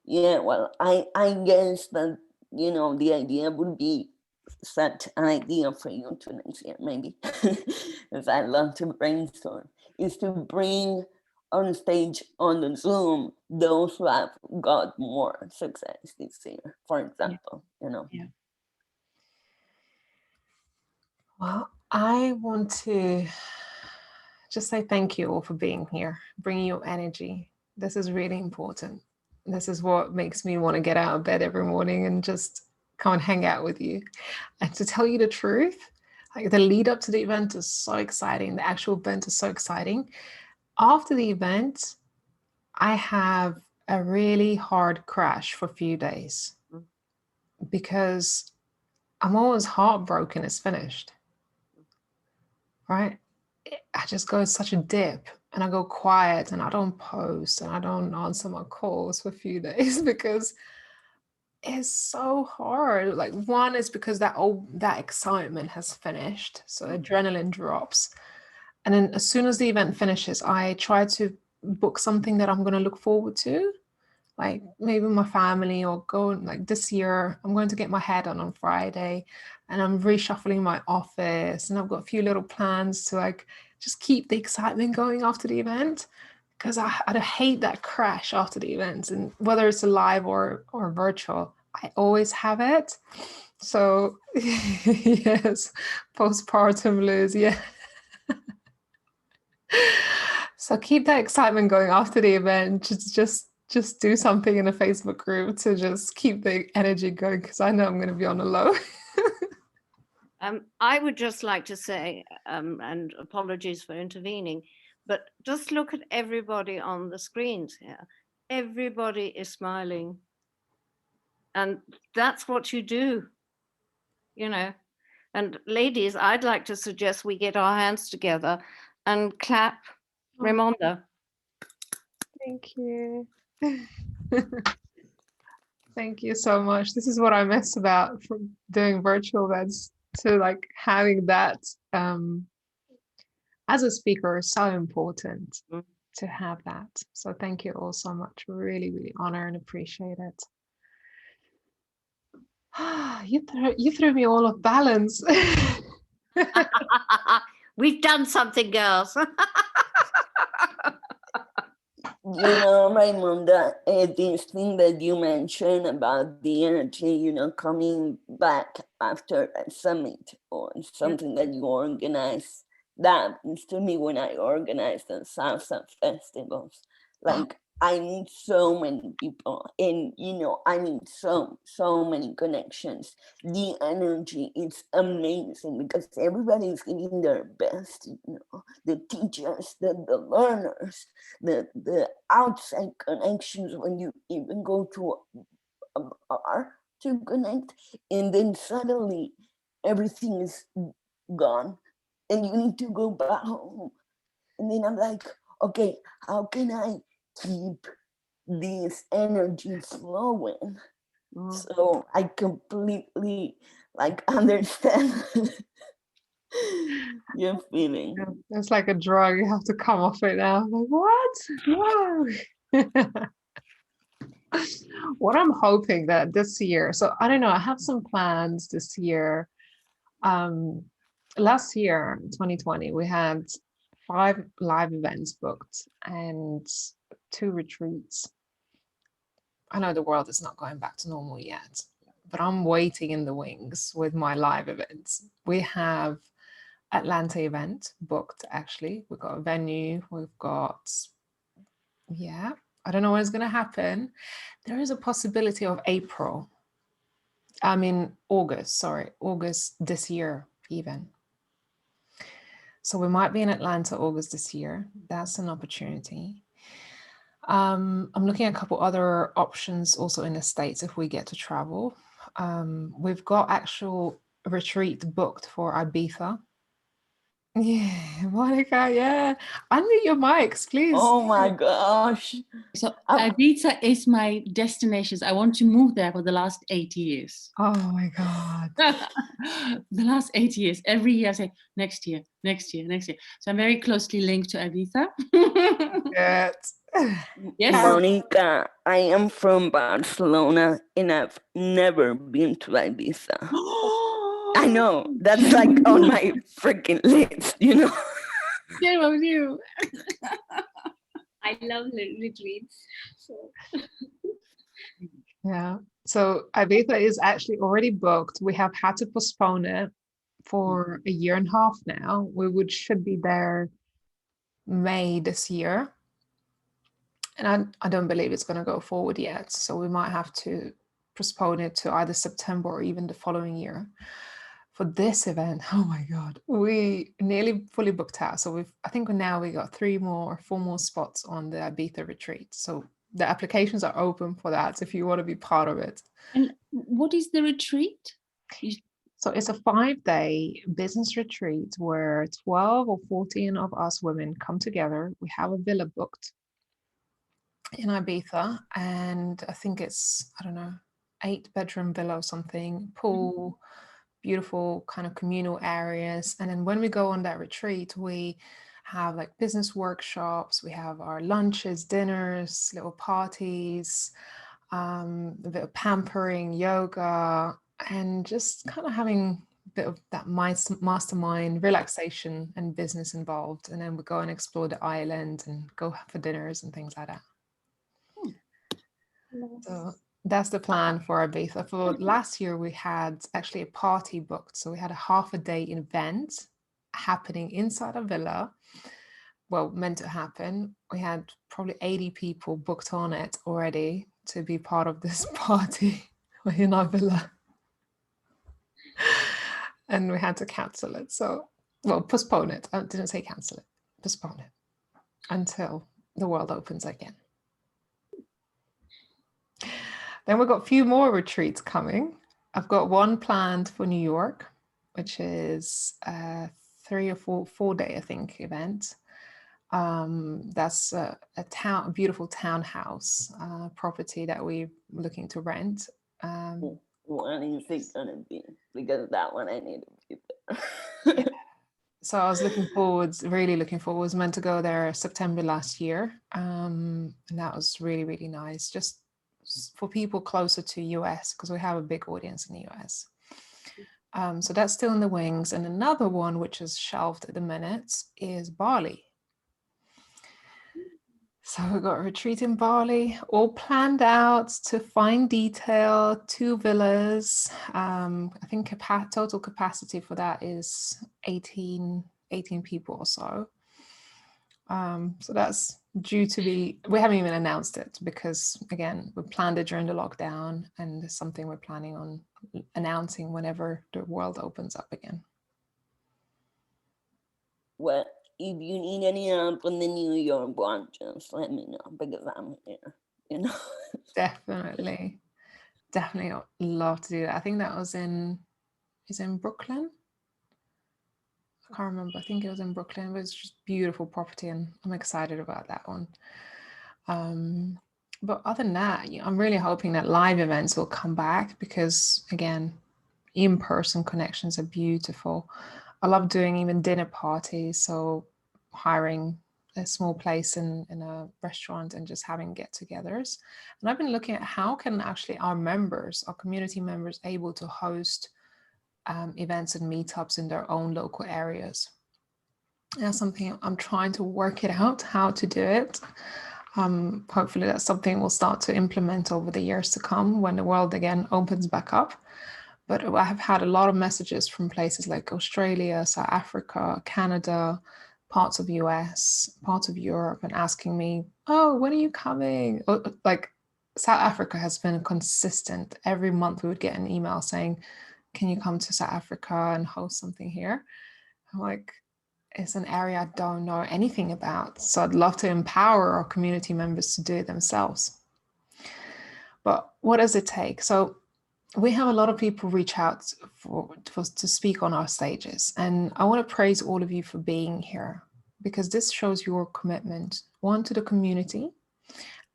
Yeah, well, I guess that, the idea would be such an idea for you to next year, maybe, because I love to brainstorm, is to bring on stage on the Zoom, those who have got more success this year, for example, you know. Yeah. Well, I want to just say thank you all for being here, bringing your energy. This is really important. This is what makes me want to get out of bed every morning and just come and hang out with you. And to tell you the truth, like the lead up to the event is so exciting. The actual event is so exciting. After the event, I have a really hard crash for a few days because I'm always heartbroken it's finished, right? I just go in such a dip and I go quiet and I don't post and I don't answer my calls for a few days because it's so hard. Like, one is because that excitement has finished, so adrenaline drops. And then as soon as the event finishes, I try to book something that I'm going to look forward to, like maybe my family, or go, like this year, I'm going to get my hair done on Friday and I'm reshuffling my office and I've got a few little plans to like just keep the excitement going after the event, because I'd hate that crash after the event. And whether it's a live or virtual, I always have it. So yes, postpartum blues, yeah. So keep that excitement going after the event. Just do something in a Facebook group to just keep the energy going, because I know I'm going to be on a low. I would just like to say, and apologies for intervening, but just look at everybody on the screens here. Everybody is smiling. And that's what you do, you know. And ladies, I'd like to suggest we get our hands together and clap Raimonda. Thank you. Thank you so much. This is what I miss about from doing virtual events, to like having that as a speaker is so important to have that. So thank you all so much. Really, really honor and appreciate it. You threw me all off balance. We've done something, girls. You know, Raimonda, this thing that you mentioned about the energy, you know, coming back after a summit or something that you organize, that happens to me when I organize the salsa festivals. Like, I meet so many people, and you know, I meet so many connections. The energy is amazing because everybody is giving their best, you know, the teachers, the learners, the outside connections when you even go to a bar to connect, and then suddenly everything is gone and you need to go back home. And then I'm like, okay, how can I keep this energy flowing? So I completely like understand your feeling. It's like a drug. You have to come off it now. I'm like, what? No. What I'm hoping that this year, so I don't know, I have some plans this year. Last year, 2020, we had 5 live events booked and 2 retreats. I know the world is not going back to normal yet, but I'm waiting in the wings with my live events. We have Atlanta event booked, actually. We've got a venue, we've got, yeah, I don't know when it's going to happen. There is a possibility of August this year even. So we might be in Atlanta August this year. That's an opportunity. I'm looking at a couple other options also in the States if we get to travel. We've got actual retreat booked for Ibiza. Yeah, Monica, yeah. Unmute your mics, please. Oh my gosh. So Ibiza is my destination. I want to move there for the last 8 years. Oh my God. The last 8 years. Every year I say, next year, next year, next year. So I'm very closely linked to Ibiza. Good. Yes. Monica, I am from Barcelona and I've never been to Ibiza. I know, that's like on my freaking list, you know. Shame on you. I love retreats. So Yeah. So Ibiza is actually already booked. We have had to postpone it for a year and a half now. Should be there May this year. And I don't believe it's going to go forward yet. So we might have to postpone it to either September or even the following year. For this event, oh my God, we nearly fully booked out. So I think now we got 4 more spots on the Ibiza retreat. So the applications are open for that if you want to be part of it. And what is the retreat? So it's a 5-day business retreat where 12 or 14 of us women come together. We have a villa booked in Ibiza, and I think it's, I don't know, 8-bedroom villa or something, pool, beautiful kind of communal areas. And then when we go on that retreat, we have like business workshops, we have our lunches, dinners, little parties, a bit of pampering, yoga, and just kind of having a bit of that mastermind relaxation and business involved. And then we go and explore the island and go for dinners and things like that. So that's the plan for Ibiza. For last year, we had actually a party booked. So we had a half-a-day event happening inside a villa. Well, meant to happen. We had probably 80 people booked on it already to be part of this party in our villa. And we had to cancel it. So, well, postpone it. I didn't say cancel it. Postpone it until the world opens again. Then we've got a few more retreats coming. I've got one planned for New York, which is a 3 or 4-day, I think, event. That's a beautiful townhouse property that we're looking to rent. When is it gonna be? Because that one I need to be there. So I was really looking forward. I was meant to go there September last year, and that was really, really nice. Just for people closer to US, because we have a big audience in the US. So that's still in the wings. And another one, which is shelved at the minute, is Bali. So we've got a retreat in Bali, all planned out to fine detail, 2 villas. I think total capacity for that is 18 people or so. So that's due to be, we haven't even announced it because, again, we planned it during the lockdown, and it's something we're planning on announcing whenever the world opens up again. Well, if you need any help on the New York one, just let me know because I'm here, you know. Definitely love to do that. I think that was in Brooklyn. I can't remember. I think it was in Brooklyn. It was just beautiful property, and I'm excited about that one. But other than that, I'm really hoping that live events will come back because, again, in-person connections are beautiful. I love doing even dinner parties, so hiring a small place in a restaurant and just having get-togethers. And I've been looking at how can actually our community members, able to host events and meetups in their own local areas. That's something I'm trying to work it out, how to do it. Hopefully that's something we'll start to implement over the years to come when the world again opens back up. But I have had a lot of messages from places like Australia, South Africa, Canada, parts of US, parts of Europe, and asking me, oh, when are you coming? Like South Africa has been consistent. Every month we would get an email saying, can you come to South Africa and host something here? I'm like, it's an area I don't know anything about. So I'd love to empower our community members to do it themselves. But what does it take? So we have a lot of people reach out to speak on our stages. And I want to praise all of you for being here because this shows your commitment, 1, to the community,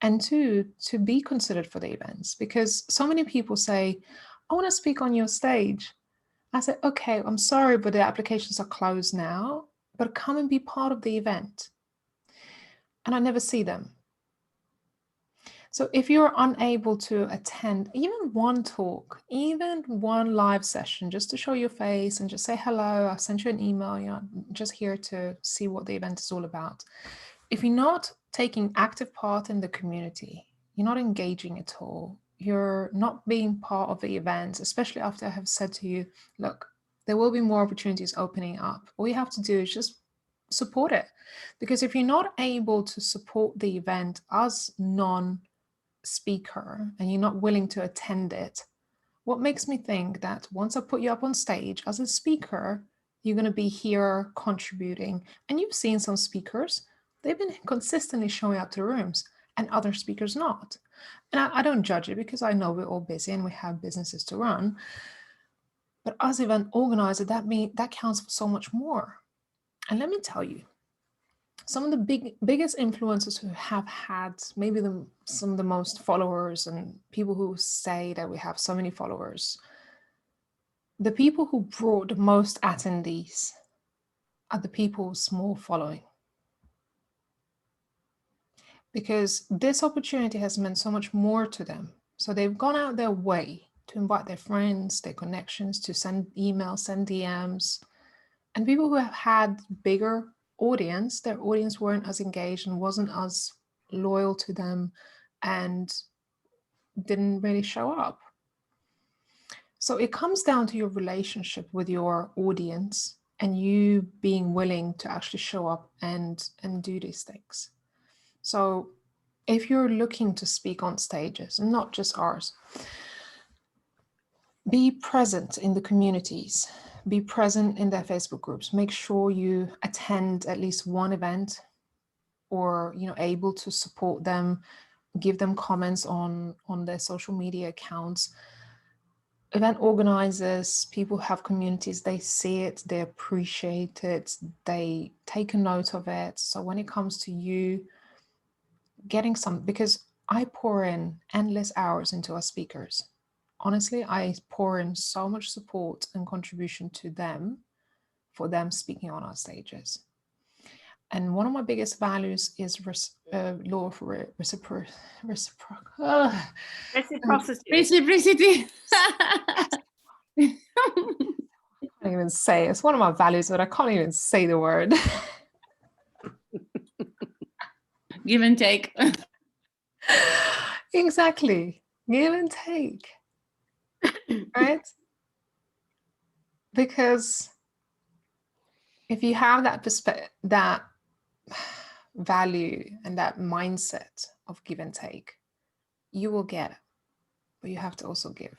and 2, to be considered for the events. Because so many people say, I want to speak on your stage. I said, okay, I'm sorry, but the applications are closed now, but come and be part of the event. And I never see them. So if you're unable to attend even one talk, even one live session, just to show your face and just say hello, I sent you an email, I'm just here to see what the event is all about. If you're not taking active part in the community. You're not engaging at all. You're not being part of the events, especially after I have said to you, look, there will be more opportunities opening up. All you have to do is just support it. Because if you're not able to support the event as non-speaker and you're not willing to attend it, what makes me think that once I put you up on stage as a speaker, you're going to be here contributing. And you've seen some speakers, they've been consistently showing up to rooms and other speakers not. And I don't judge it because I know we're all busy and we have businesses to run. But as event organizer, that counts for so much more. And let me tell you, some of the biggest influencers who have had maybe some of the most followers and people who say that we have so many followers, the people who brought the most attendees are the people with small following. Because this opportunity has meant so much more to them. So they've gone out their way to invite their friends, their connections, to send emails, send DMs. And people who have had bigger audience, their audience weren't as engaged and wasn't as loyal to them and didn't really show up. So it comes down to your relationship with your audience and you being willing to actually show up and do these things. So if you're looking to speak on stages, and not just ours, be present in the communities, be present in their Facebook groups, make sure you attend at least one event or, able to support them, give them comments on their social media accounts. Event organizers, people who have communities, they see it, they appreciate it, they take a note of it. So when it comes to you getting because I pour in endless hours into our speakers. Honestly, I pour in so much support and contribution to them for them speaking on our stages. And one of my biggest values is law of reciprocity. Reciprocity. I can't even say it. It's one of my values, but I can't even say the word. Give and take. Exactly. Give and take. Right? Because if you have that that value and that mindset of give and take, you will get it. But you have to also give.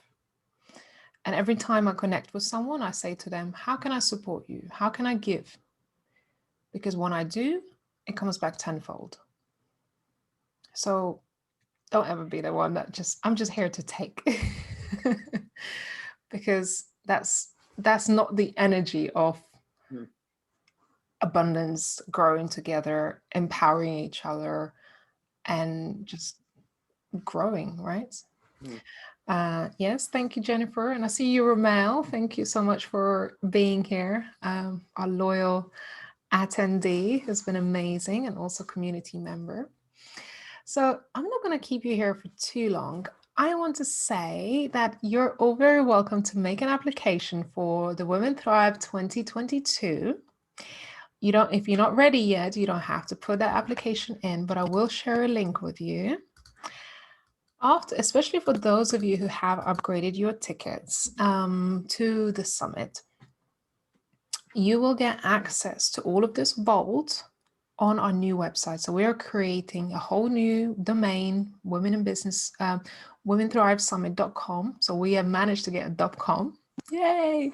And every time I connect with someone, I say to them, how can I support you? How can I give? Because when I do, it comes back tenfold. So don't ever be the one that I'm just here to take. Because that's not the energy of abundance, growing together, empowering each other, and just growing, right? Yes, thank you, Jennifer. And I see you, Ramel. Thank you so much for being here. Our loyal attendee has been amazing and also community member. So I'm not going to keep you here for too long. I want to say that you're all very welcome to make an application for the Women Thrive 2022. If you're not ready yet, you don't have to put that application in, but I will share a link with you. Especially for those of you who have upgraded your tickets to the summit, you will get access to all of this vault on our new website. So we are creating a whole new domain, womenthrivesummit.com. So we have managed to get a .com. Yay!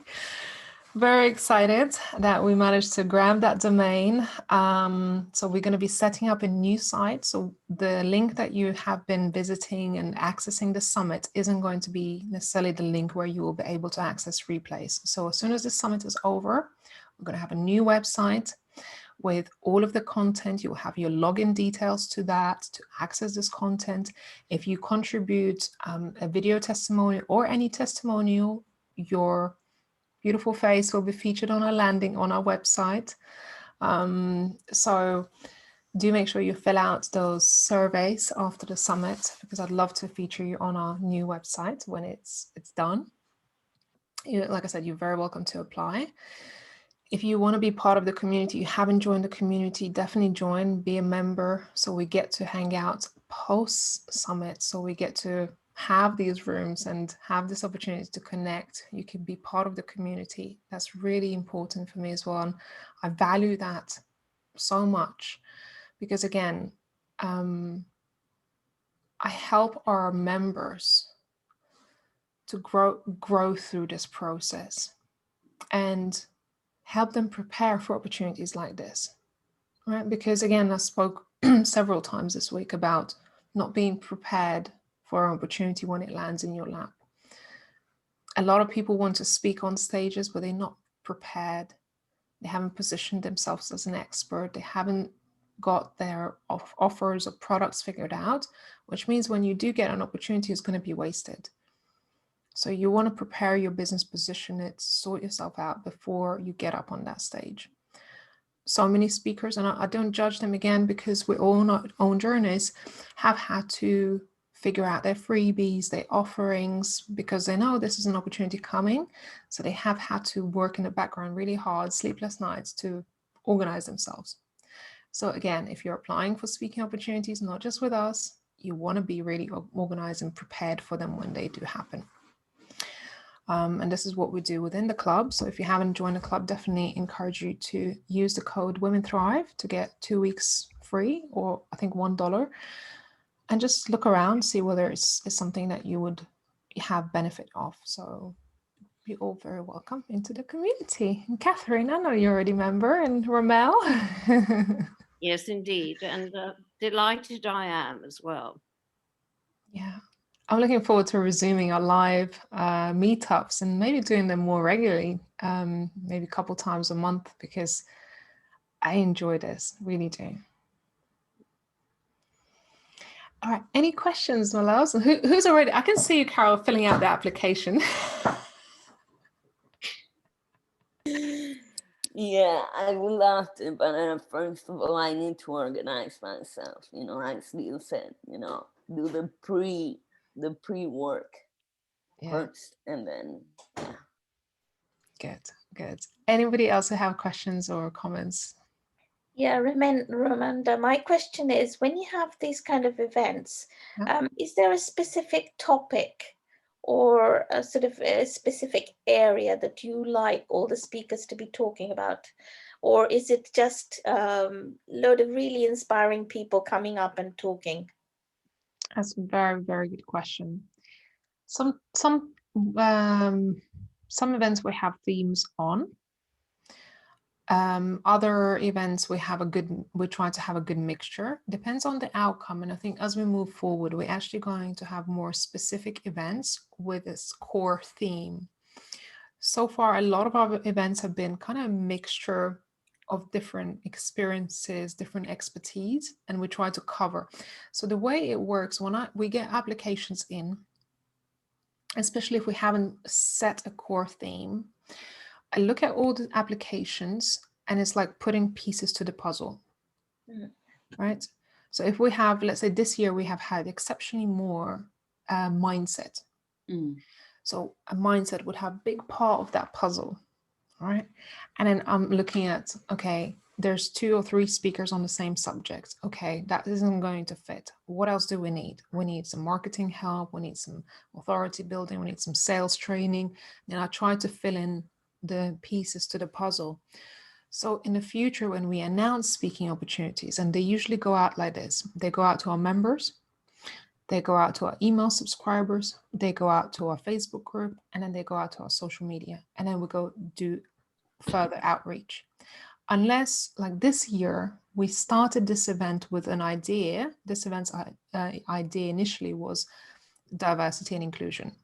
Very excited that we managed to grab that domain. So we're going to be setting up a new site. So the link that you have been visiting and accessing the summit isn't going to be necessarily the link where you will be able to access replays. So as soon as the summit is over, we're going to have a new website with all of the content. You'll have your login details to that to access this content. If you contribute a video testimonial or any testimonial, your beautiful face will be featured on our landing on our website. So do make sure you fill out those surveys after the summit, because I'd love to feature you on our new website when it's done. Like I said, you're very welcome to apply. If you want to be part of the community, you haven't joined the community, definitely join, be a member. So we get to hang out post summit. So we get to have these rooms and have this opportunity to connect. You can be part of the community. That's really important for me as well. And I value that so much because, again, I help our members to grow through this process and help them prepare for opportunities like this, right? Because again, I spoke several times this week about not being prepared for an opportunity when it lands in your lap. A lot of people want to speak on stages, but they're not prepared. They haven't positioned themselves as an expert. They haven't got their offers or products figured out, which means when you do get an opportunity, it's going to be wasted. So you want to prepare your business, position it, sort yourself out before you get up on that stage. So many speakers, and I don't judge them again because we're all on our own journeys, have had to figure out their freebies, their offerings, because they know this is an opportunity coming. So they have had to work in the background really hard, sleepless nights to organize themselves. So again, if you're applying for speaking opportunities, not just with us, you want to be really organized and prepared for them when they do happen. And this is what we do within the club. So if you haven't joined the club, definitely encourage you to use the code Women Thrive to get 2 weeks free, or I think $1, and just look around, see whether it's something that you would have benefit of. So you're all very welcome into the community. And Catherine, I know you're already a member, and Ramel. Yes, indeed. And delighted I am as well. Yeah. I'm looking forward to resuming our live meetups and maybe doing them more regularly, maybe a couple times a month, because I enjoy this, really do. All right, any questions, my loves? Who's already, I can see you, Carol, filling out the application. Yeah, I would love to, but first of all, I need to organize myself, like Steve said, do the pre-work first, and then, yeah. Good. Anybody else who have questions or comments? Yeah, Ramanda, my question is, when you have these kind of events, is there a specific topic or a sort of a specific area that you like all the speakers to be talking about? Or is it just load of really inspiring people coming up and talking? That's a very, very good question. Some events we have themes on. Other events we try to have a good mixture. Depends on the outcome, and I think as we move forward, we're actually going to have more specific events with this core theme. So far, a lot of our events have been kind of a mixture of different experiences, different expertise, and we try to cover. So the way it works, when we get applications in, especially if we haven't set a core theme, I look at all the applications and it's like putting pieces to the puzzle, right? So if we have, let's say this year, we have had exceptionally more mindset. So a mindset would have a big part of that puzzle, right? And then I'm looking at, okay, there's 2 or 3 speakers on the same subject. Okay, that isn't going to fit. What else do we need? We need some marketing help. We need some authority building. We need some sales training. And I try to fill in the pieces to the puzzle. So in the future, when we announce speaking opportunities, and they usually go out like this, they go out to our members, they go out to our email subscribers, they go out to our Facebook group, and then they go out to our social media. And then we go do further outreach. Unless, like this year, we started this event with an idea. This event's idea initially was diversity and inclusion.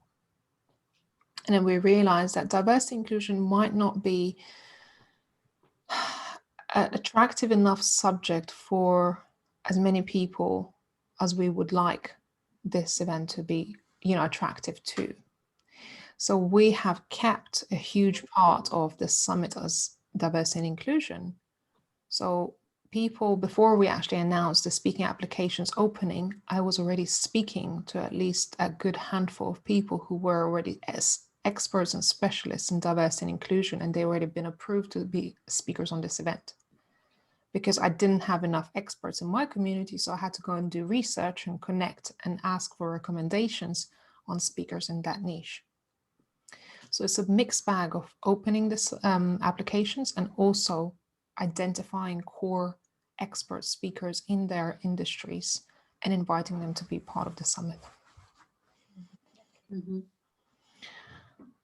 And then we realized that diversity and inclusion might not be an attractive enough subject for as many people as we would like this event to be, attractive to. So we have kept a huge part of the summit as diversity and inclusion. So people, before we actually announced the speaking applications opening, I was already speaking to at least a good handful of people who were already experts and specialists in diversity and inclusion, and they already been approved to be speakers on this event. Because I didn't have enough experts in my community, so I had to go and do research and connect and ask for recommendations on speakers in that niche. So it's a mixed bag of opening this applications and also identifying core expert speakers in their industries and inviting them to be part of the summit. Mm-hmm.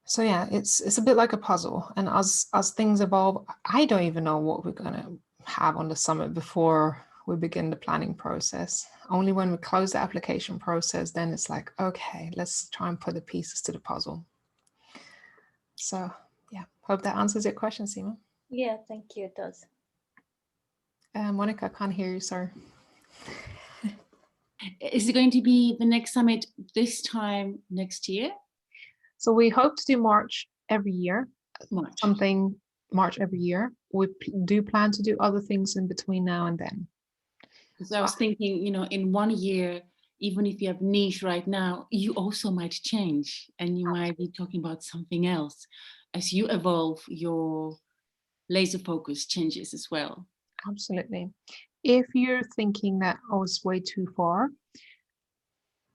So yeah, it's a bit like a puzzle, and as things evolve, I don't even know what we're gonna have on the summit before we begin the planning process. Only when we close the application process, then it's like, okay, let's try and put the pieces to the puzzle. So yeah, hope that answers your question, Seema. Yeah, thank you, it does. Monica, I can't hear you, sorry. Is it going to be the next summit this time next year? So we hope to do March every year. March every year. We do plan to do other things in between now and then. Because I was thinking, you know, in 1 year, even if you have niche right now, you also might change and you might be talking about something else. As you evolve, your laser focus changes as well. Absolutely. If you're thinking that, oh, it's way too far,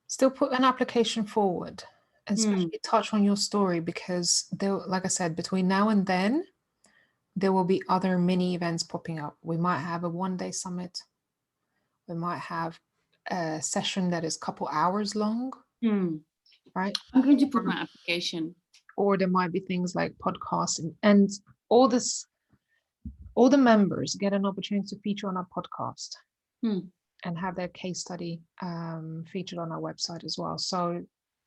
still put an application forward and especially touch on your story, because there, like I said, between now and then, there will be other mini events popping up. We might have a one-day summit. We might have a session that is a couple hours long, right? I'm going to put my application. Or there might be things like podcasting, and all this, all the members get an opportunity to feature on our podcast and have their case study featured on our website as well. So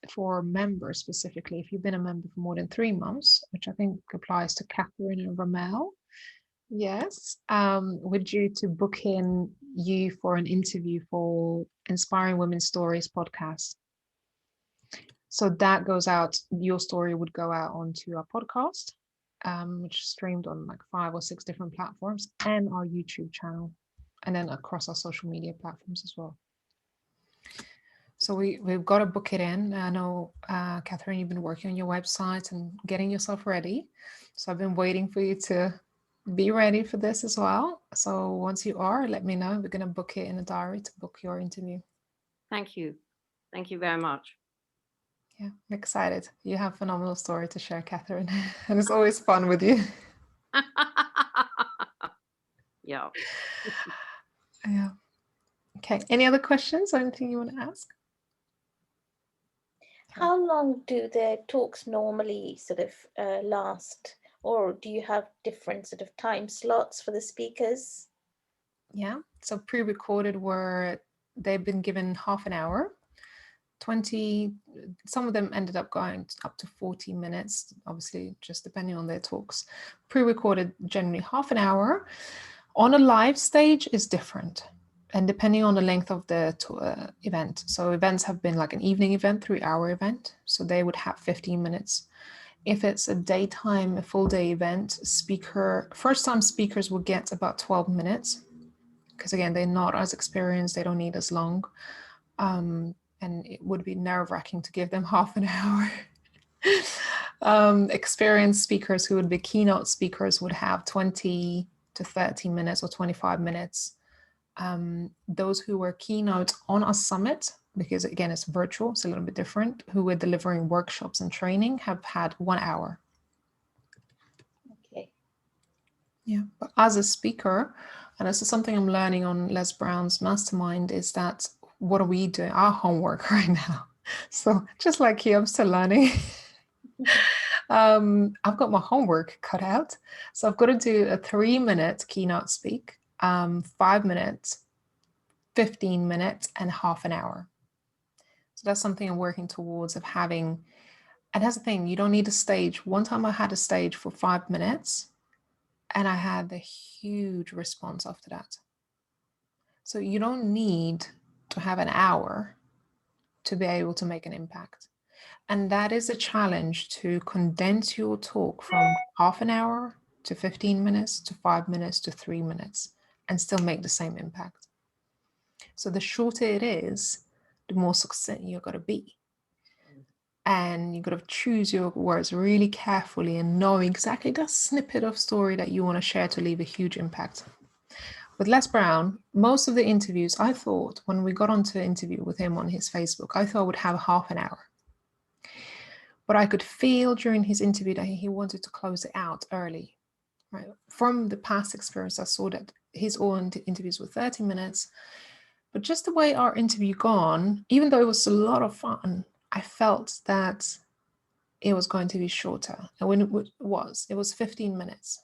for members specifically, if you've been a member for more than 3 months, which I think applies to Catherine and Ramel, yes, we're due to book in you for an interview for Inspiring Women's Stories podcast. So that goes out, your story would go out onto our podcast, which is streamed on like 5 or 6 different platforms, and our YouTube channel, and then across our social media platforms as well. So we've got to book it in. I know, Catherine, you've been working on your website and getting yourself ready. So I've been waiting for you to be ready for this as well. So once you are, let me know. We're going to book it in a diary to book your interview. Thank you. Thank you very much. Yeah, I'm excited. You have a phenomenal story to share, Catherine. And it's always fun with you. Yeah. Yeah. Okay. Any other questions or anything you want to ask? How long do the talks normally sort of last? Or do you have different sort of time slots for the speakers? Yeah. So pre-recorded they've been given half an hour. 20, some of them ended up going up to 40 minutes, obviously just depending on their talks. Pre-recorded generally half an hour. On a live stage is different, and depending on the length of the event. So events have been like an evening event, 3-hour event, so they would have 15 minutes. If it's a daytime, a full day event, first time speakers will get about 12 minutes, because again, they're not as experienced, they don't need as long. And it would be nerve-wracking to give them half an hour. Experienced speakers who would be keynote speakers would have 20 to 30 minutes or 25 minutes. Those who were keynote on a summit, because again, it's virtual, it's a little bit different, who were delivering workshops and training have had 1 hour. Okay. Yeah, but as a speaker, and this is something I'm learning on Les Brown's mastermind, is that what are we doing? Our homework right now. So just like you, I'm still learning. I've got my homework cut out. So I've got to do a 3-minute keynote speak, 5 minutes, 15 minutes, and half an hour. So that's something I'm working towards of having. And that's the thing, you don't need a stage. One time I had a stage for 5 minutes and I had a huge response after that. So you don't need to have an hour to be able to make an impact. And that is a challenge, to condense your talk from half an hour to 15 minutes to 5 minutes to 3 minutes and still make the same impact. So the shorter it is, the more succinct you're going to be. and you got to choose your words really carefully and know exactly that snippet of story that you want to share to leave a huge impact. With Les Brown, most of the interviews, I thought when we got onto the interview with him on his Facebook, I thought I would have half an hour. But I could feel during his interview that he wanted to close it out early. Right? From the past experience, I saw that his own interviews were 30 minutes. But just the way our interview gone, even though it was a lot of fun, I felt that it was going to be shorter. And when it was 15 minutes.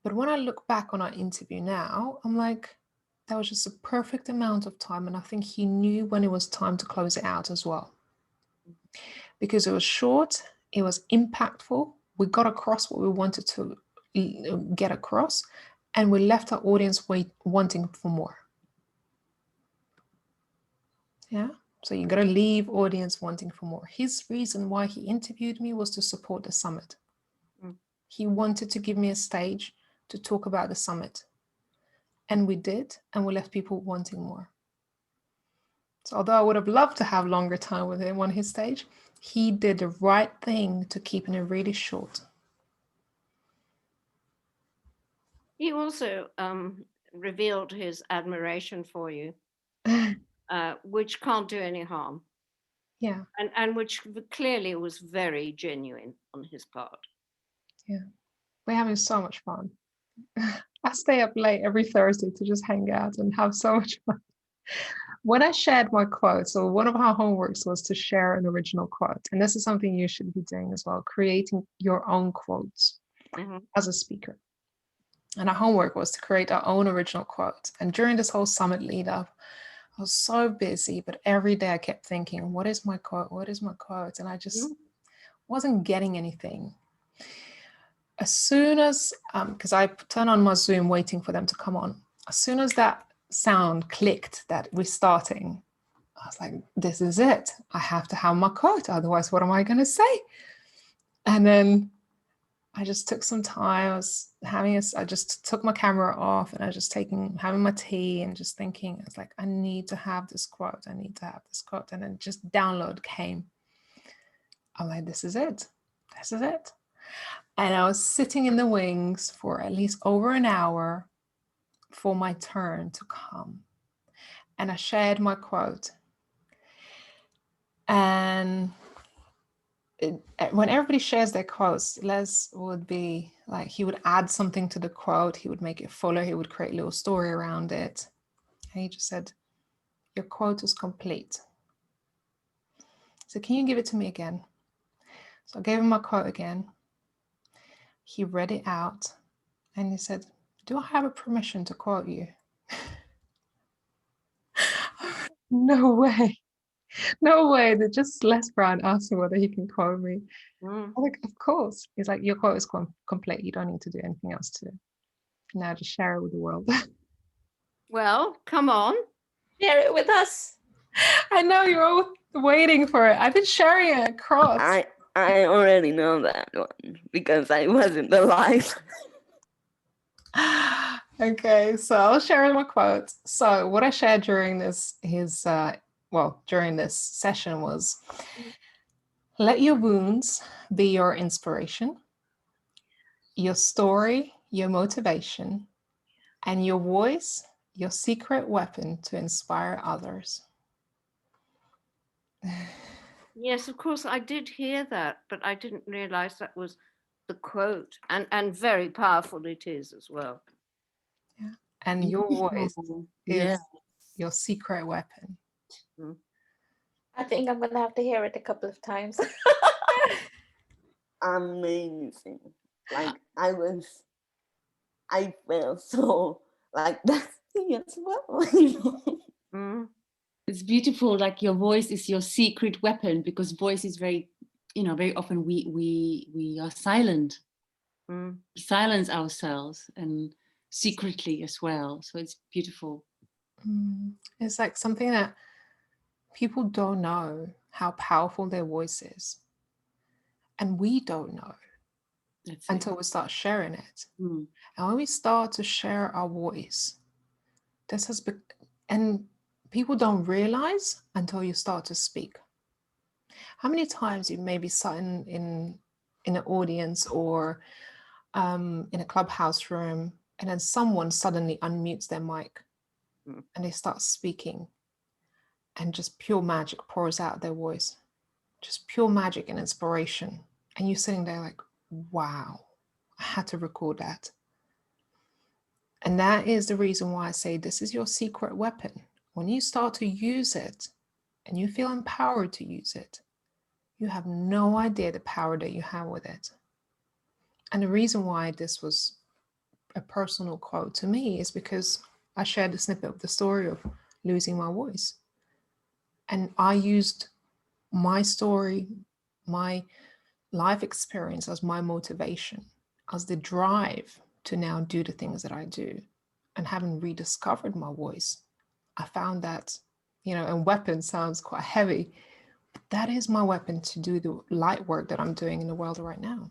But when I look back on our interview now, I'm like, that was just a perfect amount of time. And I think he knew when it was time to close it out as well. Because it was short, it was impactful. We got across what we wanted to get across, and we left our audience wanting for more. Yeah. So you got to leave audience wanting for more. His reason why he interviewed me was to support the summit. He wanted to give me a stage to talk about the summit. And we did, and we left people wanting more. So although I would have loved to have longer time with him on his stage, he did the right thing to keeping it really short. He also revealed his admiration for you, which can't do any harm. Yeah. And which clearly was very genuine on his part. Yeah. We're having so much fun. I stay up late every Thursday to just hang out and have so much fun. When I shared my quote, so one of our homeworks was to share an original quote. And this is something you should be doing as well, creating your own quotes as a speaker. And our homework was to create our own original quote. And during this whole summit lead up, I was so busy, but every day I kept thinking, what is my quote? What is my quote? And I just wasn't getting anything. As soon as, because I turned on my Zoom waiting for them to come on, as soon as that sound clicked that we're starting, I was like, this is it. I have to have my quote. Otherwise, what am I going to say? And then I just took some time. I just took my camera off and I was just having my tea and just thinking, I was like, I need to have this quote. I need to have this quote. And then just download came. I'm like, this is it. This is it. And I was sitting in the wings for at least over an hour for my turn to come. And I shared my quote. And when everybody shares their quotes, Les would be like, he would add something to the quote. He would make it fuller. He would create a little story around it. And he just said, your quote is complete. So can you give it to me again? So I gave him my quote again. He read it out and he said, do I have a permission to quote you? No way. No way. That just Les Brown asked me whether he can quote me. I'm like, of course. He's like, your quote is complete. You don't need to do anything else to it. Now just share it with the world. Well, come on. Share it with us. I know you're all waiting for it. I've been sharing it across. I already know that one because I wasn't alive. Okay, so I'll share my quote. So what I shared during this during this session was, let your wounds be your inspiration, your story, your motivation, and your voice, your secret weapon to inspire others. Yes, of course, I did hear that, but I didn't realize that was the quote, and very powerful it is as well. Yeah. And your voice is your secret weapon. I think I'm going to have to hear it a couple of times. Amazing. Like I felt so like that's me as well. It's beautiful. Like your voice is your secret weapon, because voice is very, very often we are silent, silence ourselves and secretly as well. So it's beautiful. It's like something that people don't know how powerful their voice is. And we don't know until we start sharing it. And when we start to share our voice, and people don't realize until you start to speak How many times you maybe sat in an audience or in a clubhouse room, and then someone suddenly unmutes their mic and they start speaking, and just pure magic pours out their voice, just pure magic and inspiration. And you're sitting there like, wow, I had to record that. And that is the reason why I say this is your secret weapon. When you start to use it and you feel empowered to use it, you have no idea the power that you have with it. And the reason why this was a personal quote to me is because I shared a snippet of the story of losing my voice. And I used my story, my life experience as my motivation, as the drive to now do the things that I do. And having rediscovered my voice, I found that, and weapon sounds quite heavy, but that is my weapon to do the light work that I'm doing in the world right now.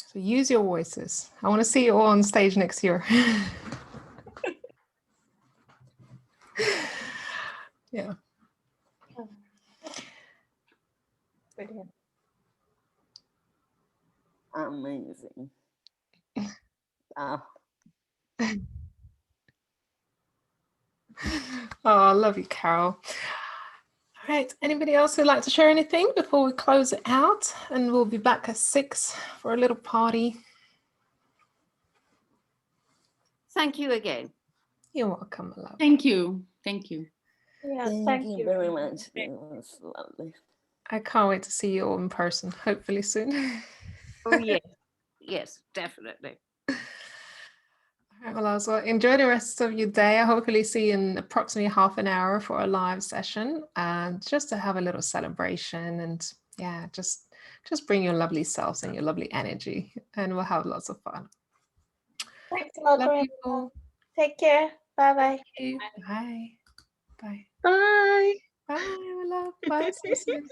So use your voices. I want to see you all on stage next year. Yeah. Brilliant. Amazing. Wow. Oh, I love you, Carol. All right. Anybody else who'd like to share anything before we close it out? And we'll be back at 6 for a little party. Thank you again. You're welcome, my love. Thank you. Thank you. Yeah, Thank you very much. It was lovely. I can't wait to see you all in person, hopefully soon. Oh, yes. Yes, definitely. All right, my loves. Well, enjoy the rest of your day. I'll hopefully see you in approximately half an hour for a live session, just to have a little celebration and just bring your lovely selves and your lovely energy, and we'll have lots of fun. Thanks a lot, Love Graham. you all. Take care. Bye-bye. Bye. Bye. Bye. Bye, my love. Bye. See you soon.